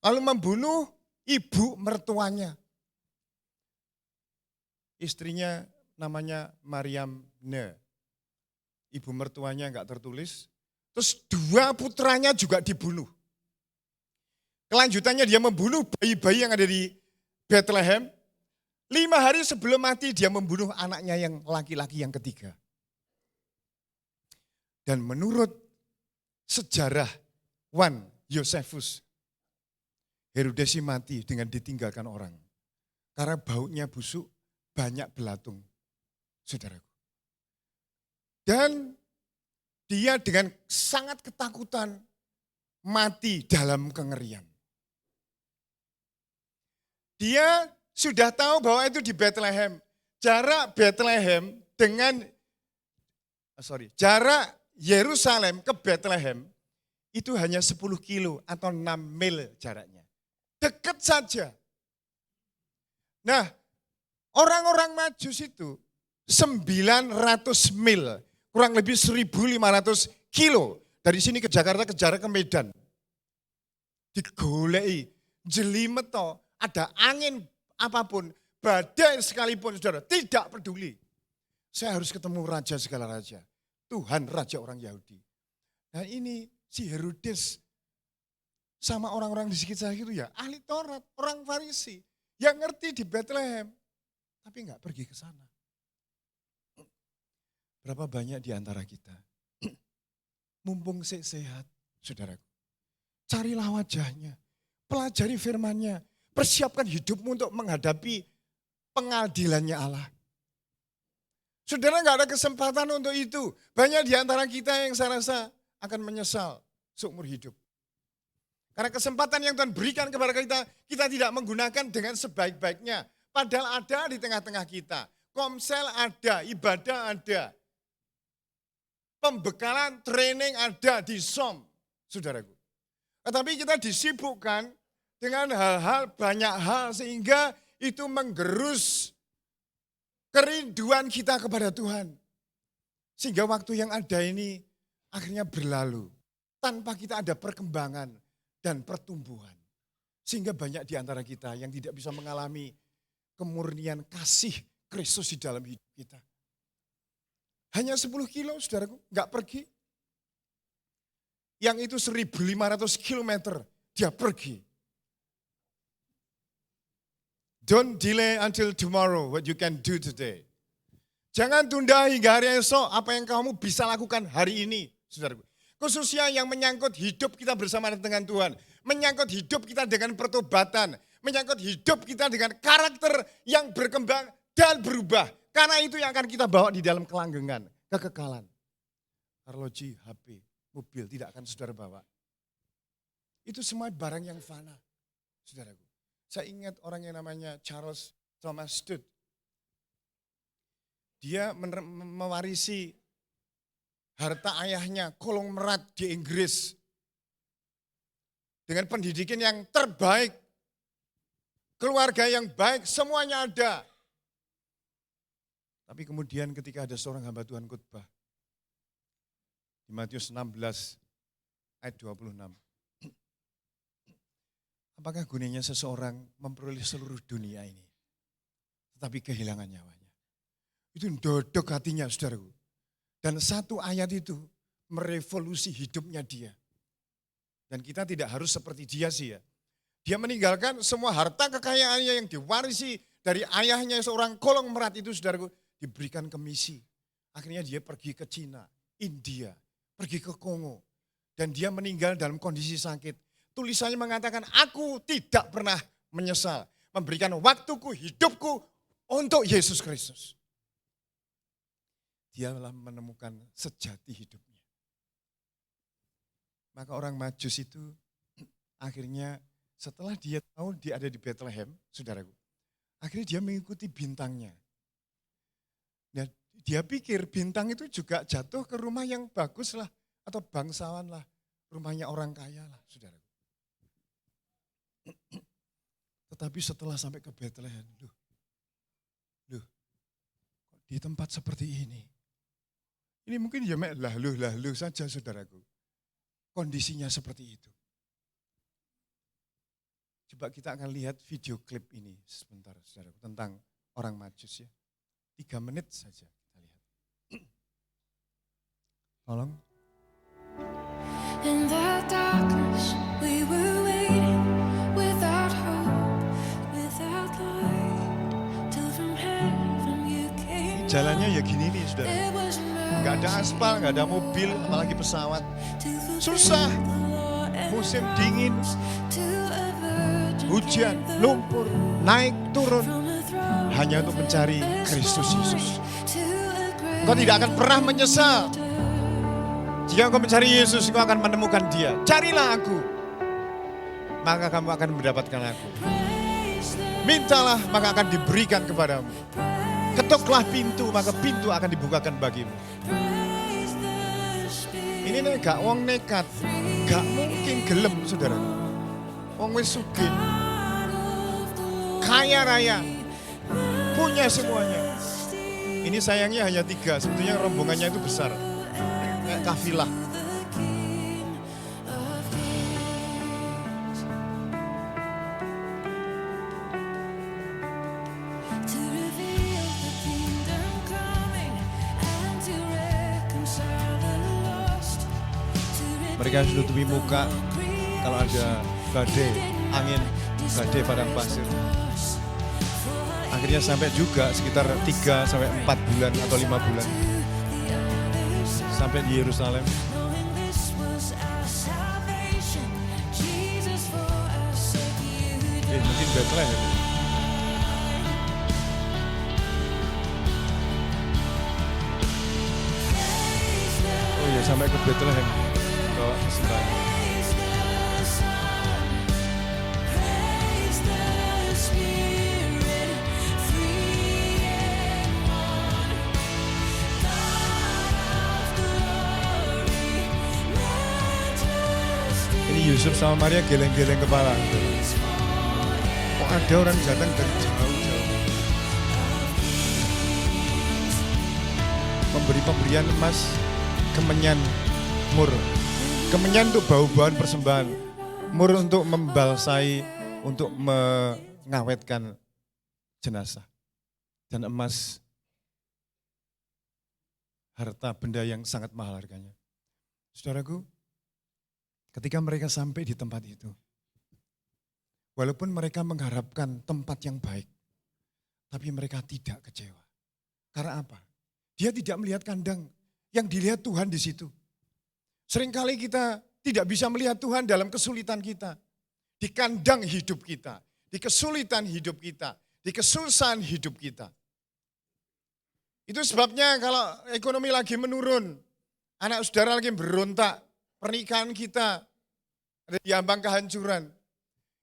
Lalu membunuh ibu mertuanya. Istrinya namanya Mariamne. Ibu mertuanya enggak tertulis. Terus 2 putranya juga dibunuh. Kelanjutannya dia membunuh bayi-bayi yang ada di Bethlehem. 5 hari sebelum mati dia membunuh anaknya yang laki-laki yang ketiga. Dan menurut sejarawan Yosefus, Herodes mati dengan ditinggalkan orang. Karena baunya busuk, banyak belatung, saudaraku. Dan dia dengan sangat ketakutan mati dalam kengerian. Dia sudah tahu bahwa itu di Bethlehem. Jarak Bethlehem jarak Yerusalem ke Bethlehem itu hanya 10 kilo atau 6 mil jaraknya. Dekat saja. Nah, orang-orang Majus itu 900 mil, kurang lebih 1.500 kilo. Dari sini ke Jakarta, ke Jakarta, ke Medan. Digolei, jelimet toh. Ada angin apapun, badai sekalipun, saudara, tidak peduli. Saya harus ketemu raja segala raja. Tuhan raja orang Yahudi. Nah ini si Herodes sama orang-orang di sekitar itu ya, ahli Taurat, orang Farisi. Yang ngerti di Bethlehem, tapi enggak pergi ke sana. Berapa banyak di antara kita, mumpung sehat, saudaraku. Carilah wajahnya, pelajari firman-Nya. Persiapkan hidupmu untuk menghadapi pengadilannya Allah. Saudara enggak ada kesempatan untuk itu. Banyak di antara kita yang saya rasa akan menyesal seumur hidup. Karena kesempatan yang Tuhan berikan kepada kita, kita tidak menggunakan dengan sebaik-baiknya. Padahal ada di tengah-tengah kita. Komsel ada, ibadah ada. Pembekalan, training ada di SOM, saudaraku. Tetapi kita disibukkan dengan hal-hal, banyak hal sehingga itu menggerus kerinduan kita kepada Tuhan. Sehingga waktu yang ada ini akhirnya berlalu tanpa kita ada perkembangan dan pertumbuhan. Sehingga banyak di antara kita yang tidak bisa mengalami kemurnian kasih Kristus di dalam hidup kita. Hanya 10 kilo saudaraku, nggak pergi. Yang itu 1.500 kilometer, dia pergi. Don't delay until tomorrow what you can do today. Jangan tunda hingga hari esok apa yang kamu bisa lakukan hari ini, saudaraku. Khususnya yang menyangkut hidup kita bersama dengan Tuhan. Menyangkut hidup kita dengan pertobatan. Menyangkut hidup kita dengan karakter yang berkembang dan berubah. Karena itu yang akan kita bawa di dalam kelanggengan, kekekalan. Arloji, HP, mobil tidak akan saudara bawa. Itu semua barang yang fana, saudaraku. Saya ingat orang yang namanya Charles Thomas Stud. Dia mewarisi harta ayahnya, kolong merat di Inggris. Dengan pendidikan yang terbaik, keluarga yang baik, semuanya ada. Tapi kemudian ketika ada seorang hamba Tuhan khotbah, di Matius 16 ayat 26. Apakah gunanya seseorang memperoleh seluruh dunia ini, tetapi kehilangan nyawanya? Itu dodok hatinya, saudaraku. Dan satu ayat itu merevolusi hidupnya dia. Dan kita tidak harus seperti dia sih ya. Dia meninggalkan semua harta kekayaannya yang diwarisi dari ayahnya seorang kolong merat itu, saudaraku, diberikan ke misi. Akhirnya dia pergi ke Cina, India, pergi ke Kongo. Dan dia meninggal dalam kondisi sakit. Tulisannya mengatakan, aku tidak pernah menyesal. Memberikan waktuku, hidupku untuk Yesus Kristus. Dia telah menemukan sejati hidupnya. Maka orang Majus itu akhirnya setelah dia tahu dia ada di Bethlehem, saudaraku. Akhirnya dia mengikuti bintangnya. Nah, dia pikir bintang itu juga jatuh ke rumah yang bagus lah. Atau bangsawan lah. Rumahnya orang kaya lah, saudaraku. Tetapi setelah sampai ke Bethlehem, di tempat seperti ini mungkin ya lalu saja, saudaraku. Kondisinya seperti itu. Coba kita akan lihat video klip ini sebentar, saudaraku, tentang orang Majus ya. 3 menit saja kita lihat. Tolong. In the darkness we were waiting, without hope, without light, till from heaven you came. Jalannya ya gini nih, saudara. It was Gak ada aspal, gak ada mobil, apalagi pesawat. Susah, musim dingin, hujan, lumpur, naik, turun. Hanya untuk mencari Kristus Yesus. Kau tidak akan pernah menyesal. Jika kau mencari Yesus, kau akan menemukan dia. Carilah aku, maka kamu akan mendapatkan aku. Mintalah, maka akan diberikan kepadamu. Ketuklah pintu, maka pintu akan dibukakan bagimu. Ini nih gak wong nekat, gak mungkin gelem, saudara. Wong wis sugih, kaya raya, punya semuanya. Ini sayangnya hanya 3, sebetulnya rombongannya itu besar, kayak kafilah. Mereka menutupi muka kalau ada badai, angin, badai padang pasir. Akhirnya sampai juga sekitar 3 sampai 4 bulan atau 5 bulan. Sampai di Yerusalem. Mungkin Bethlehem. Oh iya, sampai ke Bethlehem. Bawa kesembahan. Ini Yusuf sama Maria geleng-geleng kepala. Kok ada orang datang dari jauh-jauh. Memberi pemberian emas, kemenyan, mur. Kemenyan untuk bau-bauan persembahan. Mur untuk membalsai, untuk mengawetkan jenazah. Dan emas harta benda yang sangat mahal harganya. Saudaraku, ketika mereka sampai di tempat itu, walaupun mereka mengharapkan tempat yang baik, tapi mereka tidak kecewa. Karena apa? Dia tidak melihat kandang, yang dilihat Tuhan di situ. Seringkali kita tidak bisa melihat Tuhan dalam kesulitan kita. Di kandang hidup kita, di kesulitan hidup kita, di kesusahan hidup kita. Itu sebabnya kalau ekonomi lagi menurun, anak saudara lagi berontak, pernikahan kita ada di ambang kehancuran.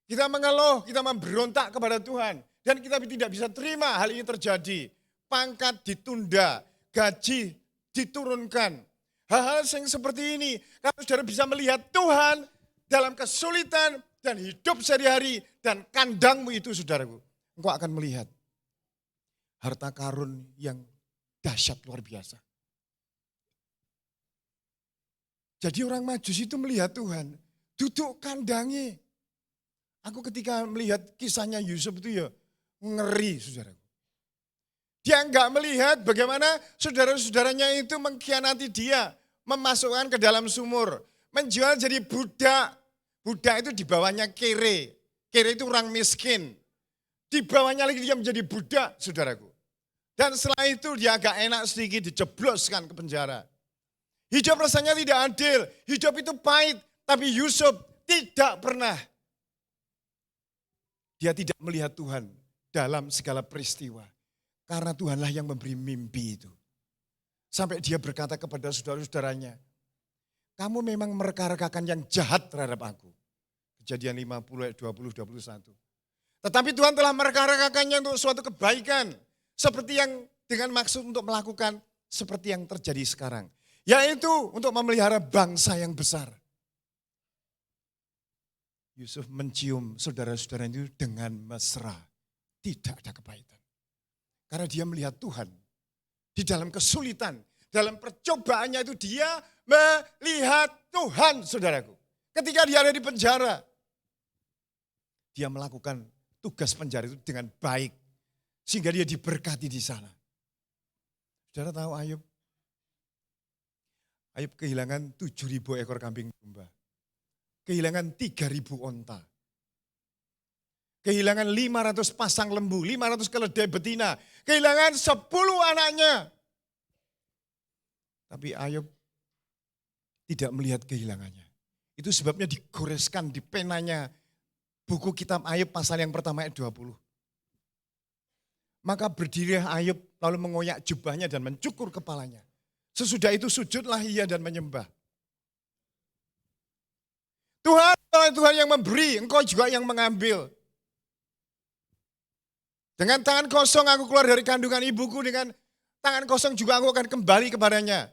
Kita mengeluh, kita memberontak kepada Tuhan. Dan kita tidak bisa terima hal ini terjadi. Pangkat ditunda, gaji diturunkan. Hal-hal yang seperti ini, kalau saudara bisa melihat Tuhan dalam kesulitan dan hidup sehari-hari dan kandangmu itu saudaraku, engkau akan melihat harta karun yang dahsyat luar biasa. Jadi orang Majus itu melihat Tuhan, duduk kandangi. Aku ketika melihat kisahnya Yusuf itu ya ngeri saudaraku. Dia enggak melihat bagaimana saudara-saudaranya itu mengkhianati dia, memasukkan ke dalam sumur, menjual jadi budak. Budak itu di bawahnya kere. Kere itu orang miskin. Di bawahnya lagi dia menjadi budak, saudaraku. Dan setelah itu dia agak enak sedikit dijebloskan ke penjara. Hidup rasanya tidak adil, hidup itu pahit, tapi Yusuf tidak pernah. Dia tidak melihat Tuhan dalam segala peristiwa. Karena Tuhanlah yang memberi mimpi itu. Sampai dia berkata kepada saudara-saudaranya, kamu memang mereka-rekakan yang jahat terhadap aku. Kejadian 50, 20, 21. Tetapi Tuhan telah mereka-rekakannya untuk suatu kebaikan. Seperti yang dengan maksud untuk melakukan seperti yang terjadi sekarang. Yaitu untuk memelihara bangsa yang besar. Yusuf mencium saudara-saudara itu dengan mesra. Tidak ada kepahitan. Karena dia melihat Tuhan. Di dalam kesulitan, dalam percobaannya itu dia melihat Tuhan, saudaraku. Ketika dia ada di penjara, dia melakukan tugas penjara itu dengan baik. Sehingga dia diberkati di sana. Saudara tahu Ayub? Ayub kehilangan 7.000 ekor kambing domba. Kehilangan 3.000 onta. Kehilangan 500 pasang lembu, 500 keledai betina. Kehilangan 10 anaknya. Tapi Ayub tidak melihat kehilangannya. Itu sebabnya digoreskan di penanya buku kitab Ayub pasal yang pertama ayat 20. Maka berdiri Ayub lalu mengoyak jubahnya dan mencukur kepalanya. Sesudah itu sujudlah ia dan menyembah. Tuhan yang memberi, engkau juga yang mengambil. Dengan tangan kosong aku keluar dari kandungan ibuku, dengan tangan kosong juga aku akan kembali kepadanya.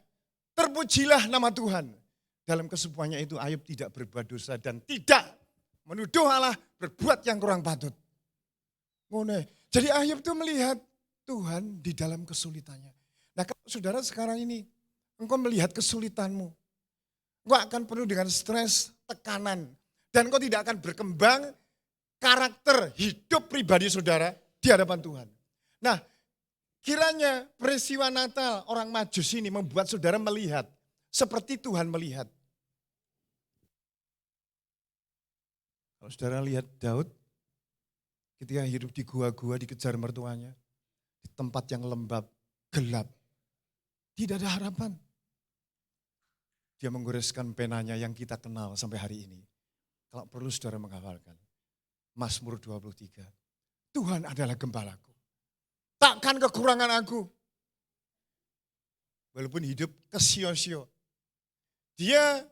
Terpujilah nama Tuhan. Dalam kesemuanya itu Ayub tidak berbuat dosa dan tidak menuduh Allah berbuat yang kurang patut. Jadi Ayub itu melihat Tuhan di dalam kesulitannya. Nah kalau saudara sekarang ini, engkau melihat kesulitanmu. Engkau akan penuh dengan stres, tekanan. Dan engkau tidak akan berkembang karakter hidup pribadi saudara di hadapan Tuhan. Nah, kiranya peristiwa Natal orang Majus ini membuat saudara melihat seperti Tuhan melihat. Kalau saudara lihat Daud, ketika hidup di gua-gua dikejar mertuanya, di tempat yang lembab, gelap, tidak ada harapan. Dia menggoreskan penanya yang kita kenal sampai hari ini. Kalau perlu saudara menghafalkan. Mazmur 23. Tuhan adalah gembalaku. Takkan kekurangan aku. Walaupun hidup kesio-sio. Dia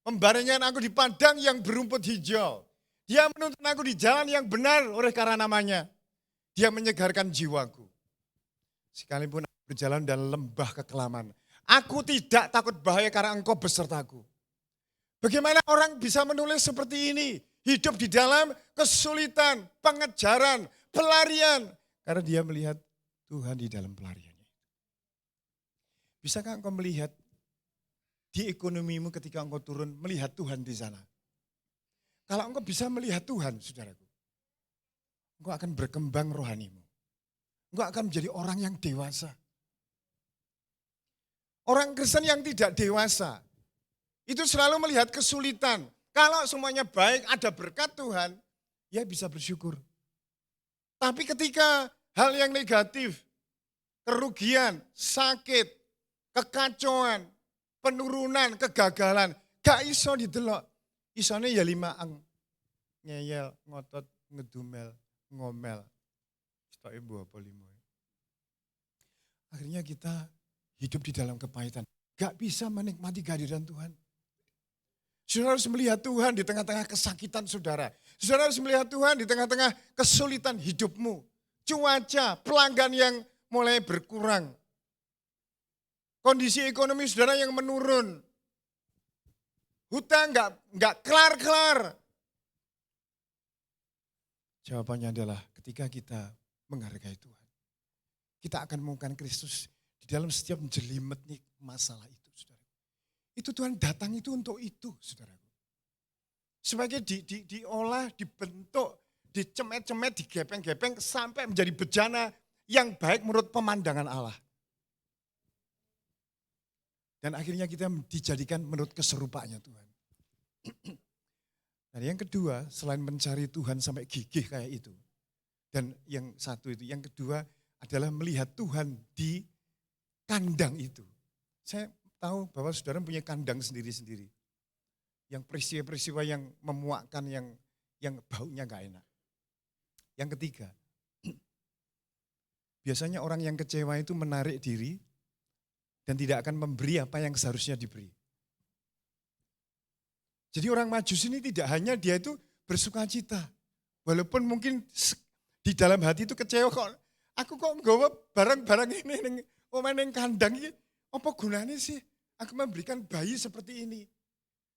membaringkan aku di padang yang berumput hijau. Dia menuntun aku di jalan yang benar oleh karena namanya. Dia menyegarkan jiwaku. Sekalipun aku berjalan dalam lembah kekelaman. Aku tidak takut bahaya karena engkau besertaku. Bagaimana orang bisa menulis seperti ini? Hidup di dalam kesulitan, pengejaran, pelarian. Karena dia melihat Tuhan di dalam pelariannya. Bisakah engkau melihat di ekonomimu ketika engkau turun, melihat Tuhan di sana? Kalau engkau bisa melihat Tuhan, saudaraku, engkau akan berkembang rohanimu. Engkau akan menjadi orang yang dewasa. Orang Kristen yang tidak dewasa, itu selalu melihat kesulitan. Kalau semuanya baik, ada berkat Tuhan, ya bisa bersyukur. Tapi ketika hal yang negatif, kerugian, sakit, kekacauan, penurunan, kegagalan, gak iso didelok. Isone ya limaang. Ngeyel, ngotot, ngedumel, ngomel. Stoke mbok apa limo. Akhirnya kita hidup di dalam kepahitan. Gak bisa menikmati kehadiran Tuhan. Saudara harus melihat Tuhan di tengah-tengah kesakitan saudara. Saudara harus melihat Tuhan di tengah-tengah kesulitan hidupmu. Cuaca, pelanggan yang mulai berkurang. Kondisi ekonomi saudara yang menurun. Hutang nggak kelar-kelar. Jawabannya adalah ketika kita menghargai Tuhan. Kita akan menemukan Kristus di dalam setiap jelimetnya masalah itu. Itu Tuhan datang itu untuk itu, saudaraku. Sebagai diolah, dibentuk, dicemet-cemet, digepeng-gepeng, sampai menjadi bejana yang baik menurut pemandangan Allah. Dan akhirnya kita dijadikan menurut keserupaannya Tuhan. Dan yang kedua, selain mencari Tuhan sampai gigih kayak itu. Dan yang satu itu, yang kedua adalah melihat Tuhan di kandang itu. Saya tahu bahwa saudara punya kandang sendiri-sendiri. Yang peristiwa-peristiwa yang memuakkan, yang baunya gak enak. Yang ketiga, biasanya orang yang kecewa itu menarik diri dan tidak akan memberi apa yang seharusnya diberi. Jadi orang Majus ini tidak hanya dia itu bersuka cita. Walaupun mungkin di dalam hati itu kecewa kok. Aku kok nggawa barang-barang ini ning kandang ini. Apa gunanya sih? Aku memberikan bayi seperti ini.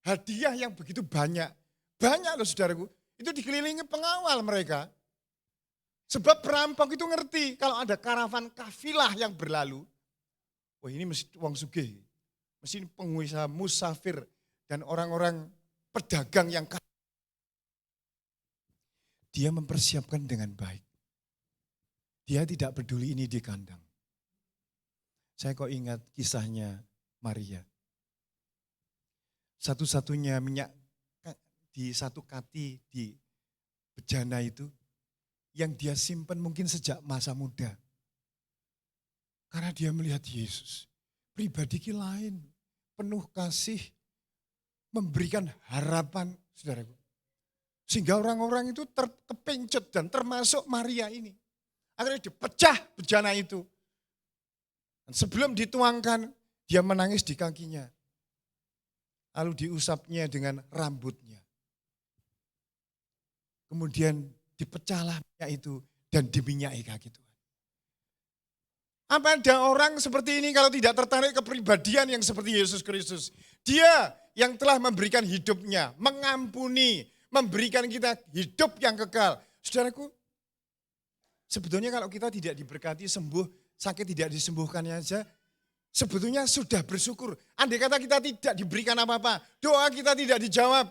Hadiah yang begitu banyak. Banyak loh saudaraku. Itu dikelilingi pengawal mereka. Sebab perampok itu ngerti kalau ada karavan kafilah yang berlalu. Wah ini mesti wong sugih. Mesti pengusaha musafir dan orang-orang pedagang yang kaya. Dia mempersiapkan dengan baik. Dia tidak peduli ini di kandang. Saya kok ingat kisahnya Maria. Satu-satunya minyak di satu kati di bejana itu yang dia simpan mungkin sejak masa muda. Karena dia melihat Yesus. Pribadi ki lain, penuh kasih, memberikan harapan, saudaraku. Sehingga orang-orang itu terkepencut dan termasuk Maria ini. Akhirnya dipecah bejana itu. Dan sebelum dituangkan, dia menangis di kakinya. Lalu diusapnya dengan rambutnya. Kemudian dipecahlah minyak itu dan diminyaki kaki Tuhan. Apa ada orang seperti ini kalau tidak tertarik kepribadian yang seperti Yesus Kristus? Dia yang telah memberikan hidupnya, mengampuni, memberikan kita hidup yang kekal. Saudaraku, sebetulnya kalau kita tidak diberkati sembuh, sakit tidak disembuhkannya aja, sebetulnya sudah bersyukur. Andai kata kita tidak diberikan apa-apa, doa kita tidak dijawab.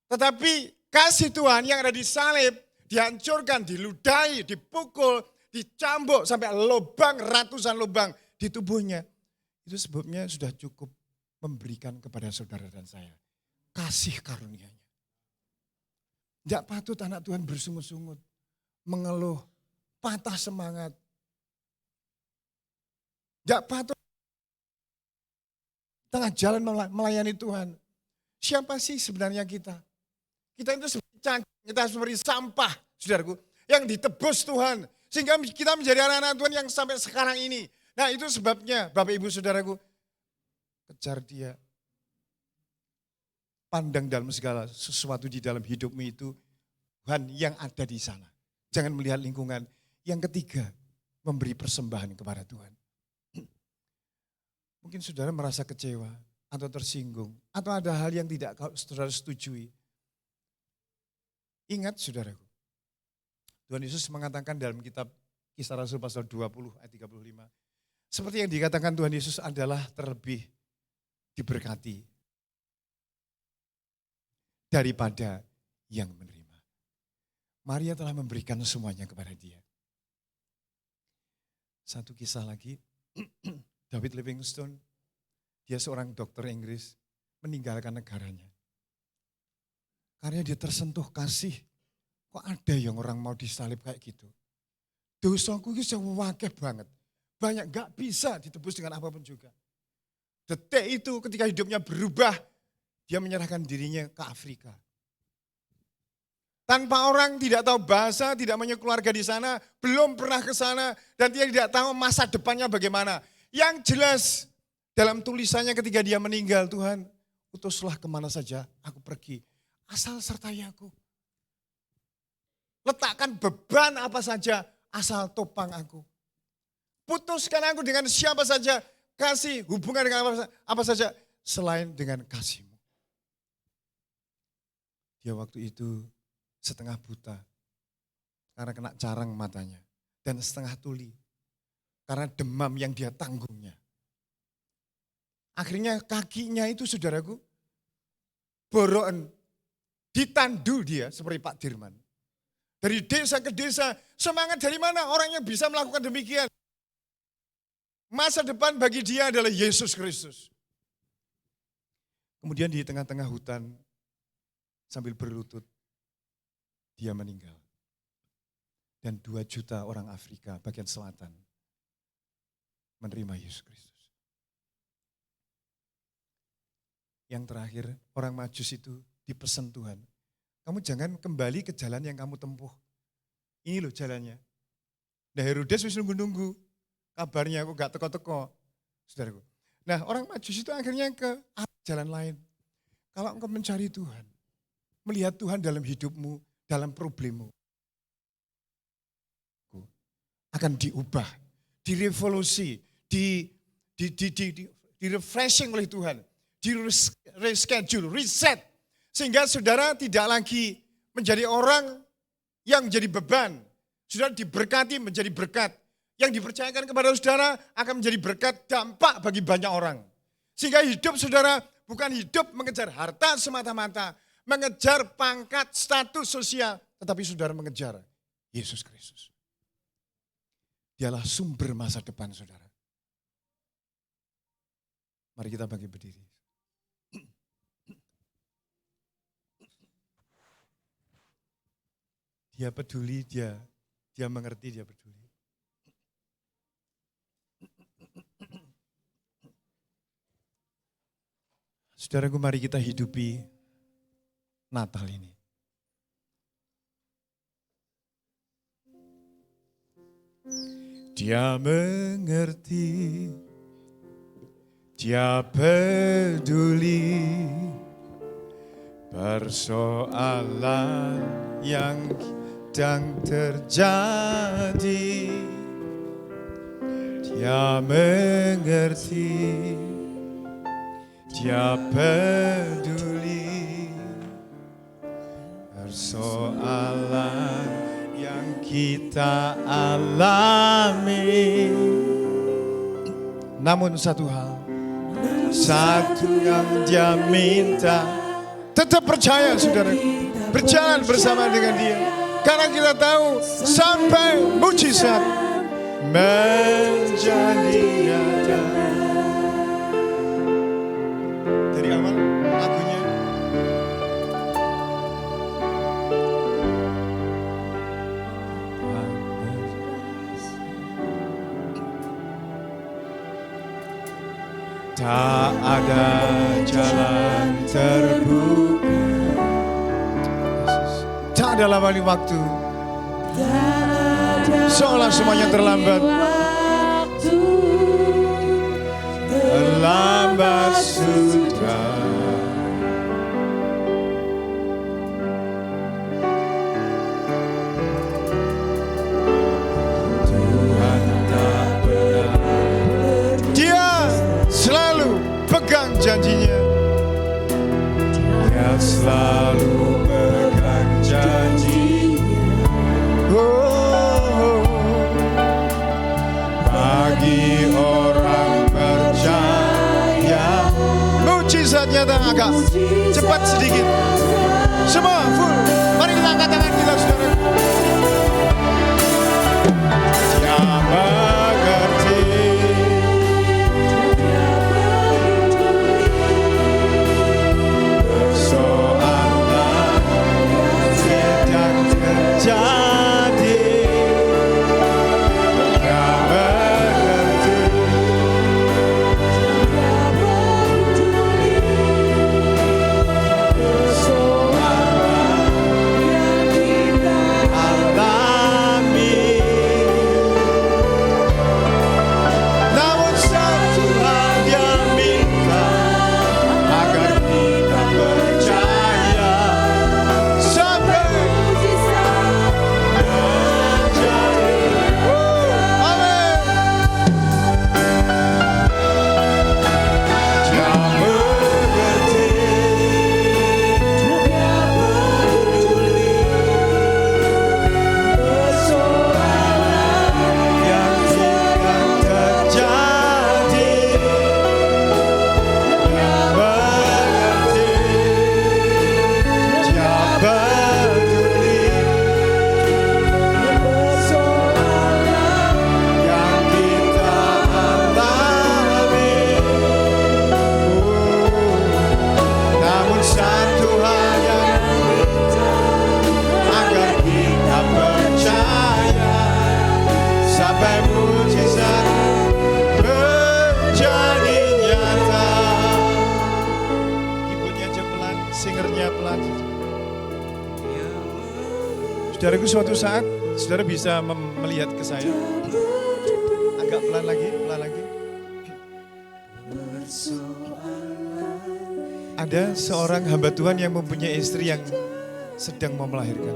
Tetapi kasih Tuhan yang ada di salib, dihancurkan, diludahi, dipukul, dicambuk sampai lubang, ratusan lubang di tubuhnya. Itu sebabnya sudah cukup memberikan kepada saudara dan saya. Kasih karunia-Nya. Tidak patut anak Tuhan bersungut-sungut, mengeluh, patah semangat. Tidak patut tengah jalan melayani Tuhan. Siapa sih sebenarnya kita? Kita itu seperti cangkang, kita seperti sampah, saudaraku, yang ditebus Tuhan. Sehingga kita menjadi anak-anak Tuhan yang sampai sekarang ini. Nah itu sebabnya Bapak Ibu Saudaraku, kejar dia. Pandang dalam segala sesuatu di dalam hidupmu itu Tuhan yang ada di sana. Jangan melihat lingkungan. Yang ketiga, memberi persembahan kepada Tuhan. Mungkin saudara merasa kecewa atau tersinggung. Atau ada hal yang tidak saudara setujui. Ingat saudaraku. Tuhan Yesus mengatakan dalam kitab Kisah Rasul pasal 20 ayat 35. Seperti yang dikatakan Tuhan Yesus adalah terlebih diberkati daripada yang menerima. Maria telah memberikan semuanya kepada dia. Satu kisah lagi David Livingstone, dia seorang dokter Inggris, meninggalkan negaranya. Karena dia tersentuh kasih, kok ada yang orang mau disalib kayak gitu. Dosaku itu sewakeh banget, banyak gak bisa ditebus dengan apapun juga. Detik itu ketika hidupnya berubah, dia menyerahkan dirinya ke Afrika. Tanpa orang, tidak tahu bahasa, tidak punya keluarga di sana, belum pernah ke sana, dan dia tidak tahu masa depannya bagaimana. Yang jelas dalam tulisannya ketika dia meninggal, Tuhan, utuslah kemana saja aku pergi, asal sertai aku. Letakkan beban apa saja, asal topang aku. Putuskan aku dengan siapa saja, kasih hubungan dengan apa saja, selain dengan kasih-Mu. Dia waktu itu setengah buta karena kena carang matanya dan setengah tuli karena demam yang dia tanggungnya. Akhirnya kakinya itu saudaraku borokan, ditandu dia seperti Pak Dirman. Dari desa ke desa, semangat dari mana orang yang bisa melakukan demikian? Masa depan bagi dia adalah Yesus Kristus. Kemudian di tengah-tengah hutan sambil berlutut, dia meninggal. Dan 2 juta orang Afrika bagian selatan menerima Yesus Kristus. Yang terakhir, orang Majus itu dipesan Tuhan, kamu jangan kembali ke jalan yang kamu tempuh. Ini loh jalannya. Nah Herodes wis nunggu-nunggu, kabarnya aku gak teko-teko, saudaraku. Nah orang Majus itu akhirnya ke jalan lain. Kalau engkau mencari Tuhan, melihat Tuhan dalam hidupmu, dalam problemmu, akan diubah, direvolusi, di-refreshing oleh Tuhan, di-reschedule, reset. Sehingga saudara tidak lagi menjadi orang yang menjadi beban. Saudara diberkati menjadi berkat. Yang dipercayakan kepada saudara akan menjadi berkat, dampak bagi banyak orang. Sehingga hidup saudara bukan hidup mengejar harta semata-mata, mengejar pangkat, status sosial, tetapi saudara mengejar Yesus Kristus. Dialah sumber masa depan saudara. Mari kita bangkit berdiri. Dia peduli, dia mengerti, dia peduli. Saudaraku, mari kita hidupi Natal ini. Dia mengerti, dia peduli persoalan yang sedang terjadi. Dia mengerti, dia peduli persoalan yang kita alami. Namun satu hal, satu yang dia minta, tetap percaya saudara, berjalan bersama dengan dia. Karena kita tahu sampai mujizat menjadi nyata. Dari awal lagunya. Tak ada jalan terbuka, tak ada lagi waktu, seolah semuanya terlambat. Terlambat sudah. Tuhan tak pernah, dia selalu pegang janjinya. Dia selalu pegang janjinya. Oh, bagi orang percaya, mujizat nyata. Agak cepat sedikit. Semua full. Mari kita angkat tangan kita, saudara. Dia mengerti, Saudaraku, suatu saat saudara bisa melihat ke saya. Agak pelan lagi, pelan lagi. Ada seorang hamba Tuhan yang mempunyai istri yang sedang mau melahirkan.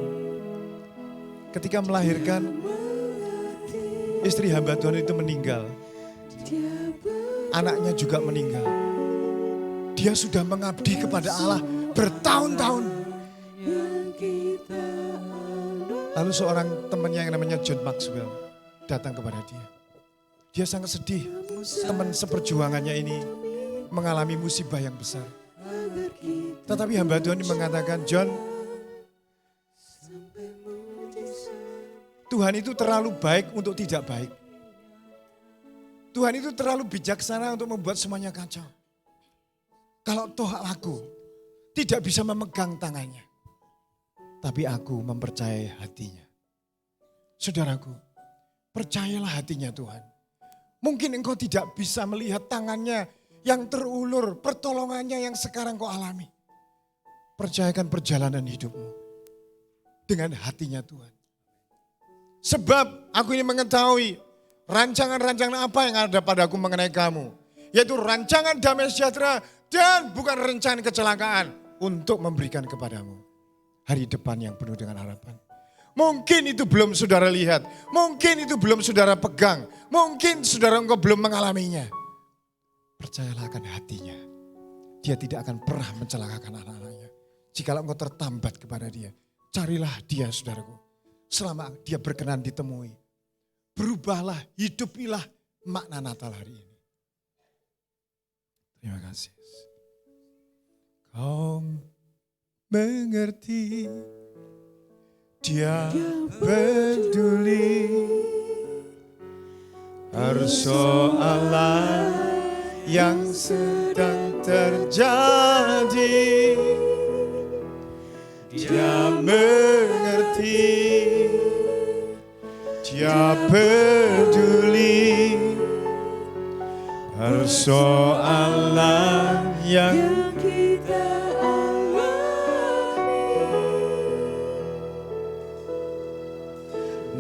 Ketika melahirkan, istri hamba Tuhan itu meninggal. Anaknya juga meninggal. Dia sudah mengabdi kepada Allah bertahun-tahun. Lalu seorang temannya yang namanya John Maxwell datang kepada dia. Dia sangat sedih, teman seperjuangannya ini mengalami musibah yang besar. Tetapi hamba Tuhan ini mengatakan, John, Tuhan itu terlalu baik untuk tidak baik. Tuhan itu terlalu bijaksana untuk membuat semuanya kacau. Kalau toh aku tidak bisa memegang tangannya, tapi aku mempercayai hatinya. Saudaraku, percayalah hatinya Tuhan. Mungkin engkau tidak bisa melihat tangannya yang terulur, pertolongannya yang sekarang kau alami. Percayakan perjalanan hidupmu dengan hatinya Tuhan. Sebab aku ini mengetahui rancangan-rancangan apa yang ada padaku mengenai kamu. Yaitu rancangan damai sejahtera dan bukan rencana kecelakaan untuk memberikan kepadamu hari depan yang penuh dengan harapan. Mungkin itu belum saudara lihat, mungkin itu belum saudara pegang, mungkin saudara engkau belum mengalaminya. Percayalah akan hatinya. Dia tidak akan pernah mencelakakan anak-anaknya. Jikalau engkau tertambat kepada dia, carilah dia saudaraku. Selama dia berkenan ditemui. Berubahlah, hidupilah makna Natal hari ini. Terima kasih. Kau mengerti, dia peduli persoalan yang sedang terjadi. Dia mengerti, dia peduli persoalan yang kita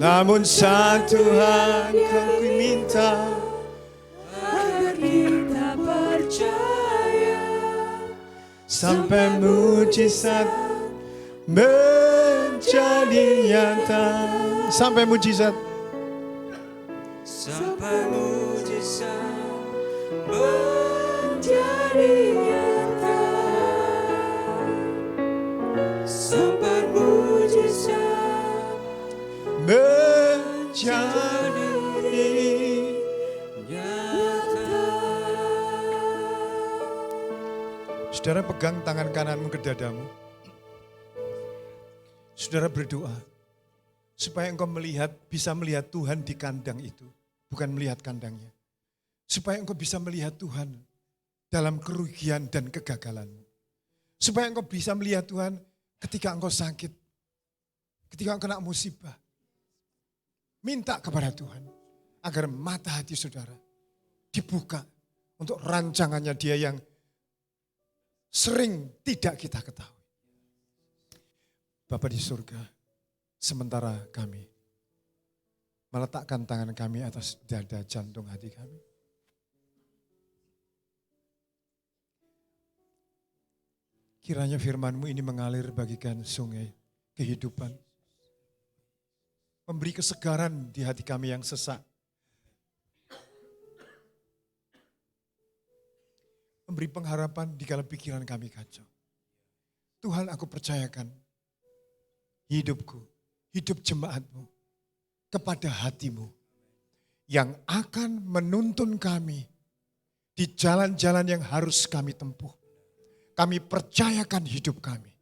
namun satu hal kau minta, agar kita percaya sampai mujizat menjadi nyata. Sampai mujizat. Sampai mujizat menjadi nyata. sampai mujizat menjadi nyata. Saudara pegang tangan kananmu ke dadamu. Saudara berdoa supaya engkau bisa melihat Tuhan di kandang itu, bukan melihat kandangnya. Supaya engkau bisa melihat Tuhan dalam kerugian dan kegagalanmu. Supaya engkau bisa melihat Tuhan ketika engkau sakit, ketika engkau kena musibah. Minta kepada Tuhan agar mata hati saudara dibuka untuk rancangannya Dia yang sering tidak kita ketahui. Bapa di surga, sementara kami meletakkan tangan kami atas dada jantung hati kami. Kiranya firman-Mu ini mengalir bagikan sungai kehidupan. Memberi kesegaran di hati kami yang sesak. Memberi pengharapan di kala pikiran kami kacau. Tuhan, aku percayakan hidupku, hidup jemaat-Mu kepada hati-Mu yang akan menuntun kami di jalan-jalan yang harus kami tempuh. Kami percayakan hidup kami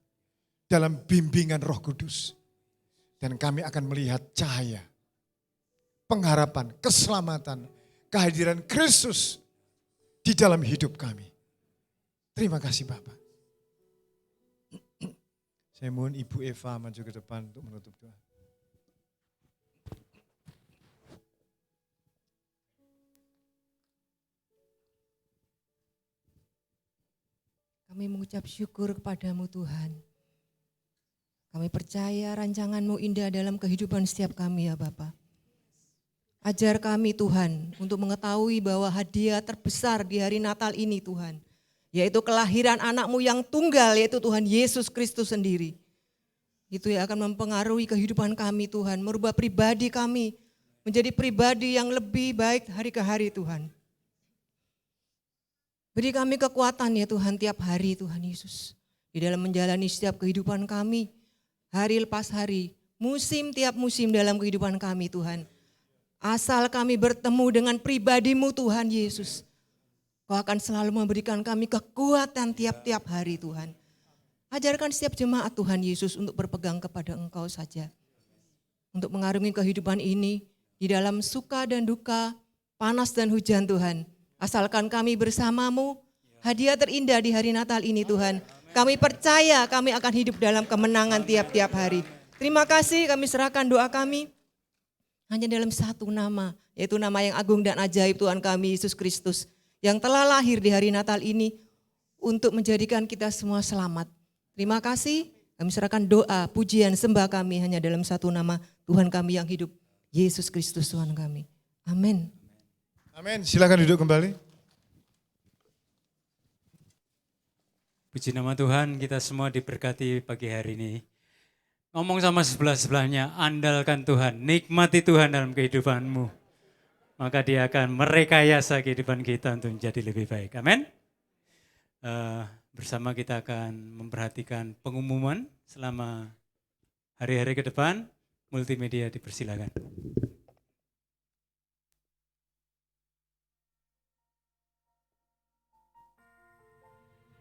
dalam bimbingan Roh Kudus. Dan kami akan melihat cahaya, pengharapan, keselamatan, kehadiran Kristus di dalam hidup kami. Terima kasih Bapak. Saya mohon Ibu Eva maju ke depan untuk menutup doa. Kami mengucap syukur kepadamu Tuhan. Kami percaya rancangan-Mu indah dalam kehidupan setiap kami ya Bapa. Ajar kami Tuhan untuk mengetahui bahwa hadiah terbesar di hari Natal ini Tuhan, yaitu kelahiran anak-Mu yang tunggal, yaitu Tuhan Yesus Kristus sendiri. Itu yang akan mempengaruhi kehidupan kami Tuhan, merubah pribadi kami menjadi pribadi yang lebih baik hari ke hari Tuhan. Beri kami kekuatan ya Tuhan tiap hari Tuhan Yesus. Di dalam menjalani setiap kehidupan kami, hari lepas hari, musim tiap musim dalam kehidupan kami Tuhan. Asal kami bertemu dengan pribadi-Mu Tuhan Yesus, Kau akan selalu memberikan kami kekuatan tiap-tiap hari Tuhan. Ajarkan setiap jemaat Tuhan Yesus untuk berpegang kepada Engkau saja. Untuk mengarungi kehidupan ini di dalam suka dan duka, panas dan hujan Tuhan. Asalkan kami bersama-Mu, hadiah terindah di hari Natal ini Tuhan. Kami percaya kami akan hidup dalam kemenangan tiap-tiap hari. Terima kasih, kami serahkan doa kami hanya dalam satu nama, yaitu nama yang agung dan ajaib Tuhan kami Yesus Kristus, yang telah lahir di hari Natal ini untuk menjadikan kita semua selamat. Terima kasih, kami serahkan doa, pujian, sembah kami hanya dalam satu nama Tuhan kami yang hidup, Yesus Kristus Tuhan kami. Amin. Amin, silakan duduk kembali. Puji nama Tuhan, kita semua diberkati pagi hari ini. Ngomong sama sebelah-sebelahnya, andalkan Tuhan, nikmati Tuhan dalam kehidupanmu. Maka dia akan merekayasa kehidupan kita untuk menjadi lebih baik. Amin. Bersama kita akan memperhatikan pengumuman selama hari-hari ke depan. Multimedia dipersilakan.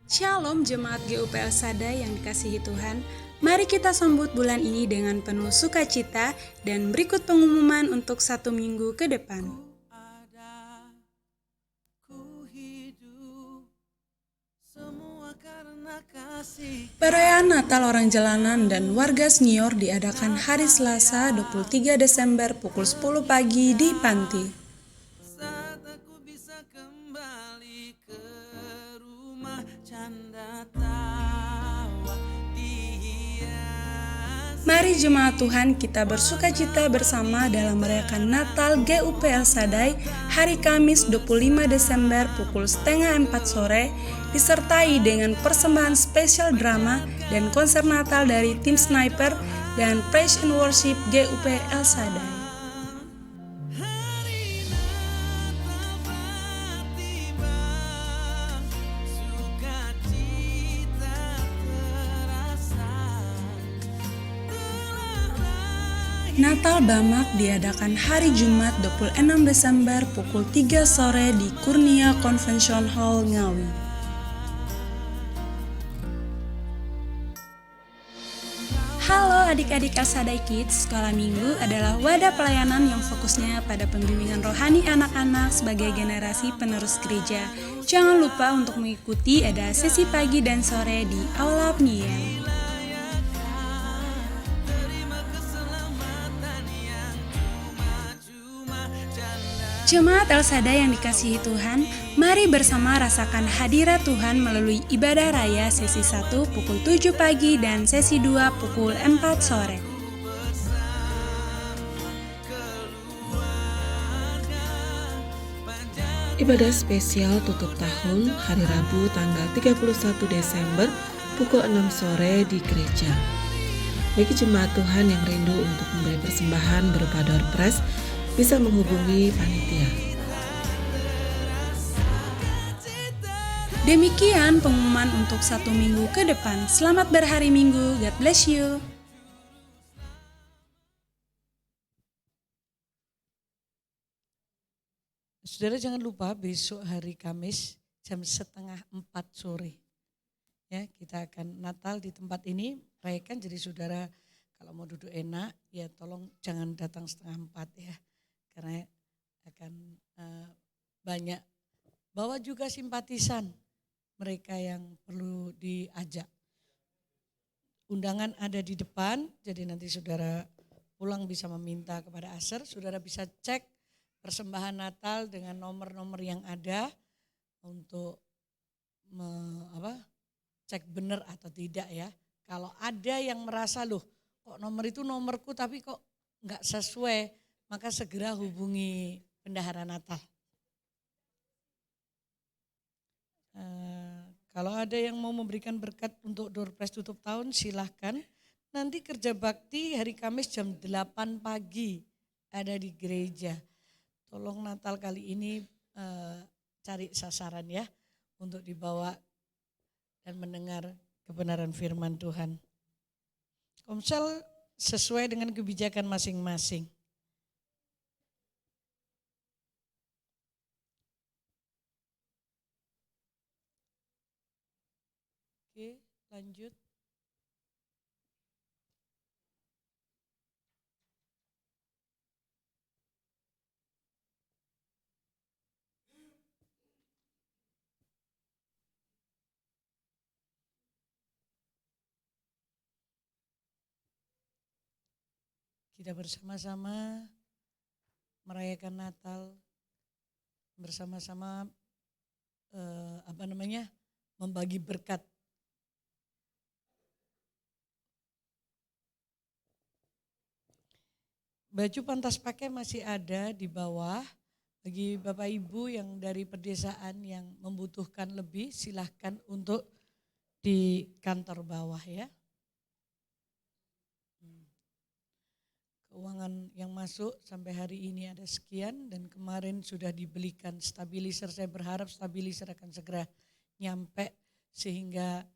Shalom Jemaat GUPL Sada yang dikasihi Tuhan. Mari kita sambut bulan ini dengan penuh sukacita dan berikut pengumuman untuk 1 minggu ke depan. Perayaan Natal orang jalanan dan warga senior diadakan hari Selasa 23 Desember pukul 10 pagi di Panti. Mari jemaat Tuhan kita bersukacita bersama dalam merayakan Natal GUPL Sadai hari Kamis 25 Desember pukul 3:30 sore disertai dengan persembahan spesial drama dan konser Natal dari tim Sniper dan Praise and Worship GUPL Sadai. Natal Bamak diadakan hari Jumat 26 Desember pukul 3 sore di Kurnia Convention Hall Ngawi. Halo adik-adik Al-Sadai Kids, Sekolah Minggu adalah wadah pelayanan yang fokusnya pada pembimbingan rohani anak-anak sebagai generasi penerus gereja. Jangan lupa untuk mengikuti ada sesi pagi dan sore di Aula Pniel. Jemaat El-Sada yang dikasihi Tuhan, mari bersama rasakan hadirat Tuhan melalui ibadah raya sesi 1 pukul 7 pagi dan sesi 2 pukul 4 sore. Ibadah spesial tutup tahun hari Rabu tanggal 31 Desember pukul 6 sore di gereja. Bagi jemaat Tuhan yang rindu untuk memberi persembahan berupa door prize, bisa menghubungi panitia. Demikian pengumuman untuk 1 minggu ke depan. Selamat berhari Minggu, God bless you. Saudara jangan lupa besok hari Kamis jam 3:30 sore. Ya, kita akan Natal di tempat ini rayakan, jadi saudara kalau mau duduk enak ya tolong jangan datang 3:30 ya. Karena akan banyak, bawa juga simpatisan mereka yang perlu diajak. Undangan ada di depan, jadi nanti saudara pulang bisa meminta kepada Aser, saudara bisa cek persembahan Natal dengan nomor-nomor yang ada untuk cek benar atau tidak ya. Kalau ada yang merasa loh kok nomor itu nomorku tapi kok nggak sesuai, maka segera hubungi Bendahara Natal. Kalau ada yang mau memberikan berkat untuk door prize tutup tahun silahkan. Nanti kerja bakti hari Kamis jam 8 pagi ada di gereja. Tolong Natal kali ini cari sasaran ya untuk dibawa dan mendengar kebenaran firman Tuhan. Komsel sesuai dengan kebijakan masing-masing. Oke, lanjut. Kita bersama-sama merayakan Natal, bersama-sama membagi berkat. Baju pantas pakai masih ada di bawah. Bagi Bapak Ibu yang dari pedesaan yang membutuhkan lebih, silahkan untuk di kantor bawah ya. Keuangan yang masuk sampai hari ini ada sekian dan kemarin sudah dibelikan stabilizer. Saya berharap stabilizer akan segera nyampe sehingga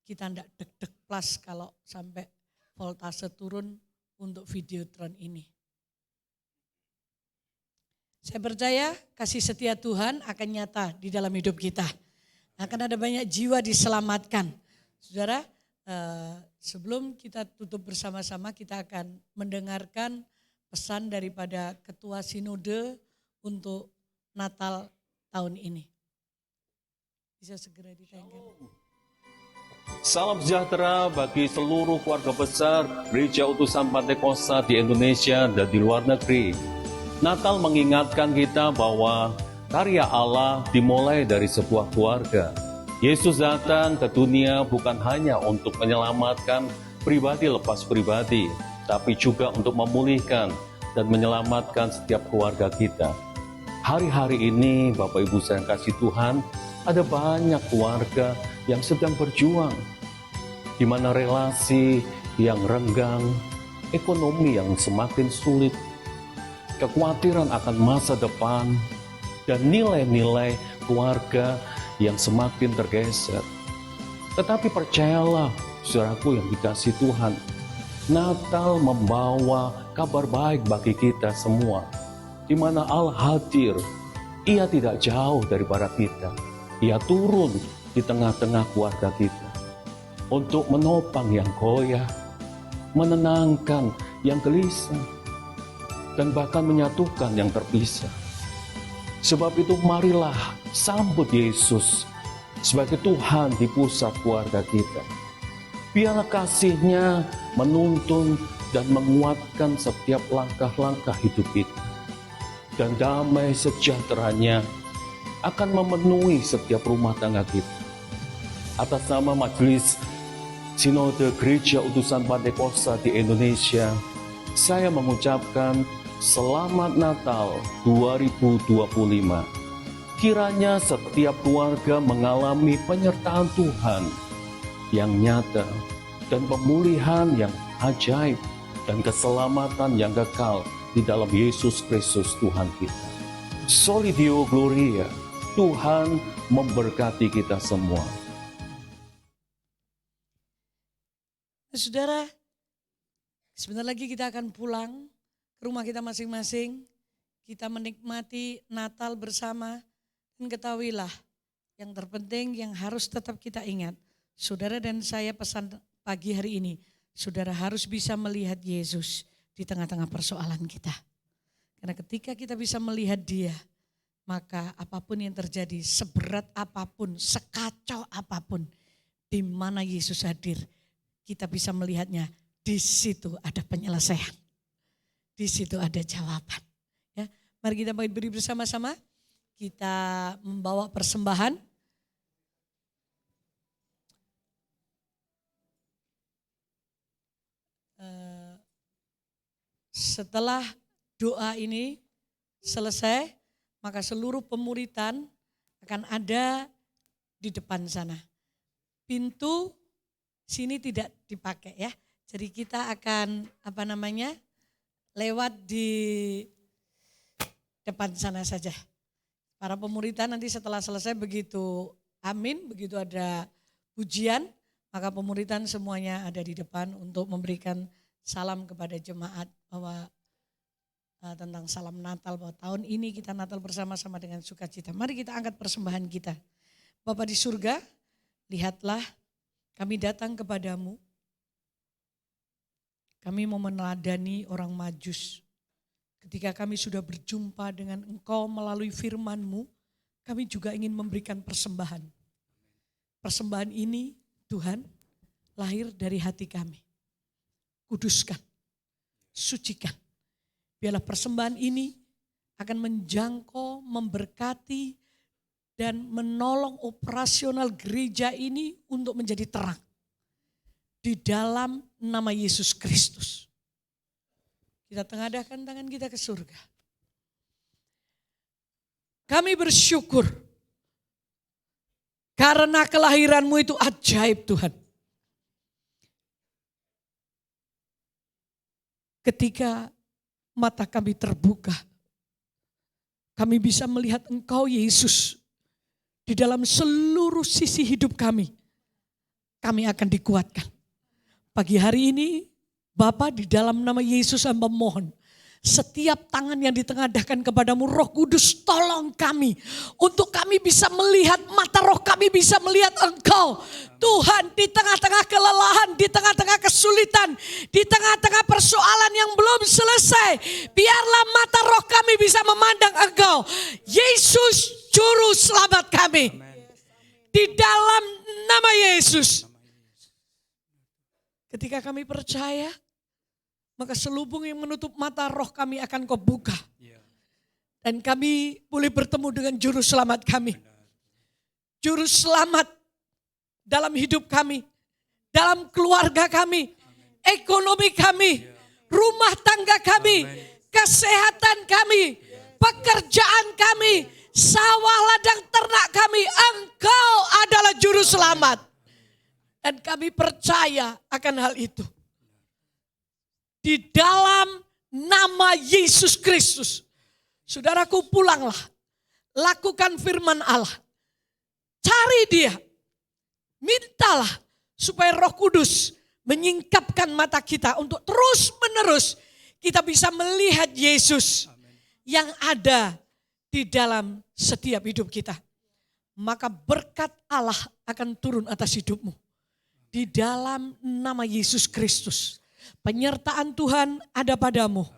kita tidak deg-deg plus kalau sampai voltase turun untuk Videotron ini. Saya percaya kasih setia Tuhan akan nyata di dalam hidup kita. Akan ada banyak jiwa diselamatkan. Saudara, sebelum kita tutup bersama-sama, kita akan mendengarkan pesan daripada Ketua Sinode untuk Natal tahun ini. Bisa segera ditayangkan. Salam sejahtera bagi seluruh keluarga besar Gereja Utusan Pantekosta di Indonesia dan di luar negeri. Natal mengingatkan kita bahwa karya Allah dimulai dari sebuah keluarga. Yesus datang ke dunia bukan hanya untuk menyelamatkan pribadi lepas pribadi, tapi juga untuk memulihkan dan menyelamatkan setiap keluarga kita. Hari-hari ini, Bapak Ibu sayang kasih Tuhan, ada banyak keluarga yang sedang berjuang, di mana relasi yang renggang, ekonomi yang semakin sulit, kekhawatiran akan masa depan, dan nilai-nilai keluarga yang semakin tergeser. Tetapi percayalah, saudaraku yang dikasih Tuhan, Natal membawa kabar baik bagi kita semua, di mana Allah hadir. Ia tidak jauh daripada kita. Ia turun di tengah-tengah keluarga kita untuk menopang yang goyah, menenangkan yang gelisah, dan bahkan menyatukan yang terpisah. Sebab itu marilah sambut Yesus sebagai Tuhan di pusat keluarga kita. Biarlah kasih-Nya menuntun dan menguatkan setiap langkah-langkah hidup kita. Dan damai sejahtera-Nya akan memenuhi setiap rumah tangga kita. Atas nama Majelis Sinode Gereja Utusan Pantekosta di Indonesia, saya mengucapkan Selamat Natal 2025. Kiranya setiap keluarga mengalami penyertaan Tuhan yang nyata dan pemulihan yang ajaib dan keselamatan yang kekal di dalam Yesus Kristus Tuhan kita. Soli Deo Gloria, Tuhan memberkati kita semua. Saudara, sebentar lagi kita akan pulang ke rumah kita masing-masing. Kita menikmati Natal bersama. Dan ketahuilah, yang terpenting yang harus tetap kita ingat, saudara dan saya pesan pagi hari ini, saudara harus bisa melihat Yesus di tengah-tengah persoalan kita. Karena ketika kita bisa melihat Dia, maka apapun yang terjadi, seberat apapun, sekacau apapun, di mana Yesus hadir, kita bisa melihatnya, di situ ada penyelesaian. Di situ ada jawaban. Ya, mari kita beri bersama-sama. Kita membawa persembahan. setelah doa ini selesai, maka seluruh pemuritan akan ada di depan sana. Pintu sini tidak dipakai ya. Jadi kita akan lewat di depan sana saja. Para pemuritan nanti setelah selesai begitu amin, begitu ada pujian, maka pemuritan semuanya ada di depan untuk memberikan salam kepada jemaat bahwa tentang salam Natal, bahwa tahun ini kita Natal bersama-sama dengan sukacita. Mari kita angkat persembahan kita. Bapa di surga, lihatlah kami datang kepadamu. Kami mau meneladani orang Majus. Ketika kami sudah berjumpa dengan Engkau melalui firman-Mu, kami juga ingin memberikan persembahan. Persembahan ini Tuhan lahir dari hati kami. Kuduskan, sucikan. Biarlah persembahan ini akan menjangkau, memberkati, dan menolong operasional gereja ini untuk menjadi terang. Di dalam nama Yesus Kristus. Kita tengadahkan tangan kita ke surga. Kami bersyukur karena kelahiran-Mu itu ajaib Tuhan. Ketika mata kami terbuka, kami bisa melihat Engkau Yesus di dalam seluruh sisi hidup kami. Kami akan dikuatkan. Pagi hari ini Bapa, di dalam nama Yesus hamba mohon, setiap tangan yang ditengadahkan kepadamu Roh Kudus, tolong kami untuk kami bisa melihat, mata roh kami bisa melihat Engkau. Tuhan, di tengah-tengah kelelahan, di tengah-tengah kesulitan, di tengah-tengah persoalan yang belum selesai, biarlah mata roh kami bisa memandang Engkau. Yesus Juru Selamat kami. Di dalam nama Yesus. Ketika kami percaya, maka selubung yang menutup mata roh kami akan Kau buka. Dan kami boleh bertemu dengan Juru Selamat kami. Juru Selamat dalam hidup kami, dalam keluarga kami, ekonomi kami, rumah tangga kami, kesehatan kami, pekerjaan kami, sawah ladang ternak kami. Engkau adalah Juru Selamat. Dan kami percaya akan hal itu. Di dalam nama Yesus Kristus. Saudaraku, pulanglah. Lakukan firman Allah. Cari Dia. Mintalah supaya Roh Kudus menyingkapkan mata kita untuk terus menerus kita bisa melihat Yesus yang ada di dalam setiap hidup kita. Maka berkat Allah akan turun atas hidupmu. Di dalam nama Yesus Kristus. Penyertaan Tuhan ada padamu.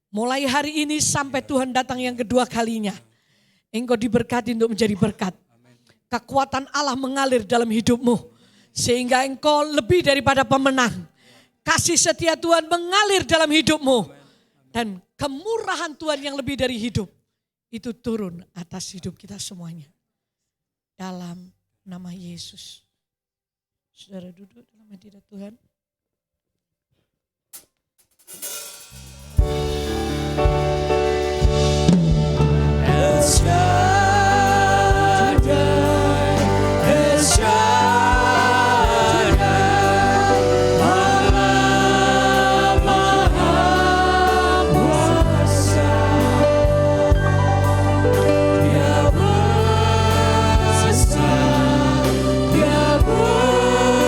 Mulai hari ini sampai Tuhan datang yang kedua kalinya. Engkau diberkati untuk menjadi berkat. Kekuatan Allah mengalir dalam hidupmu. Sehingga engkau lebih daripada pemenang. Kasih setia Tuhan mengalir dalam hidupmu. Dan kemurahan Tuhan yang lebih dari hidup. Itu turun atas hidup kita semuanya. Dalam nama Yesus. Saudara duduk dalam hadirat Tuhan. El Shaddai, El Shaddai, Allah Maha Kuasa, Dia besar, Dia besar.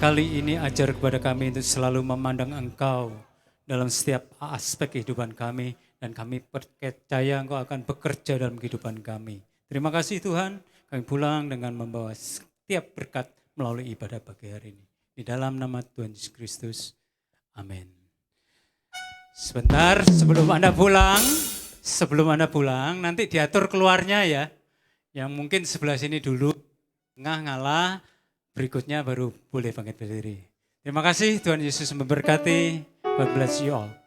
kali ini ajar kepada kami untuk selalu memandang Engkau dalam setiap aspek kehidupan kami. Dan kami percaya Engkau akan bekerja dalam kehidupan kami. Terima kasih Tuhan, kami pulang dengan membawa setiap berkat melalui ibadah pagi hari ini. Di dalam nama Tuhan Yesus Kristus, amin. Sebentar sebelum Anda pulang, nanti diatur keluarnya ya. Yang mungkin sebelah sini dulu, tengah ngalah, berikutnya baru boleh bangkit berdiri. Terima kasih, Tuhan Yesus memberkati. God bless you all.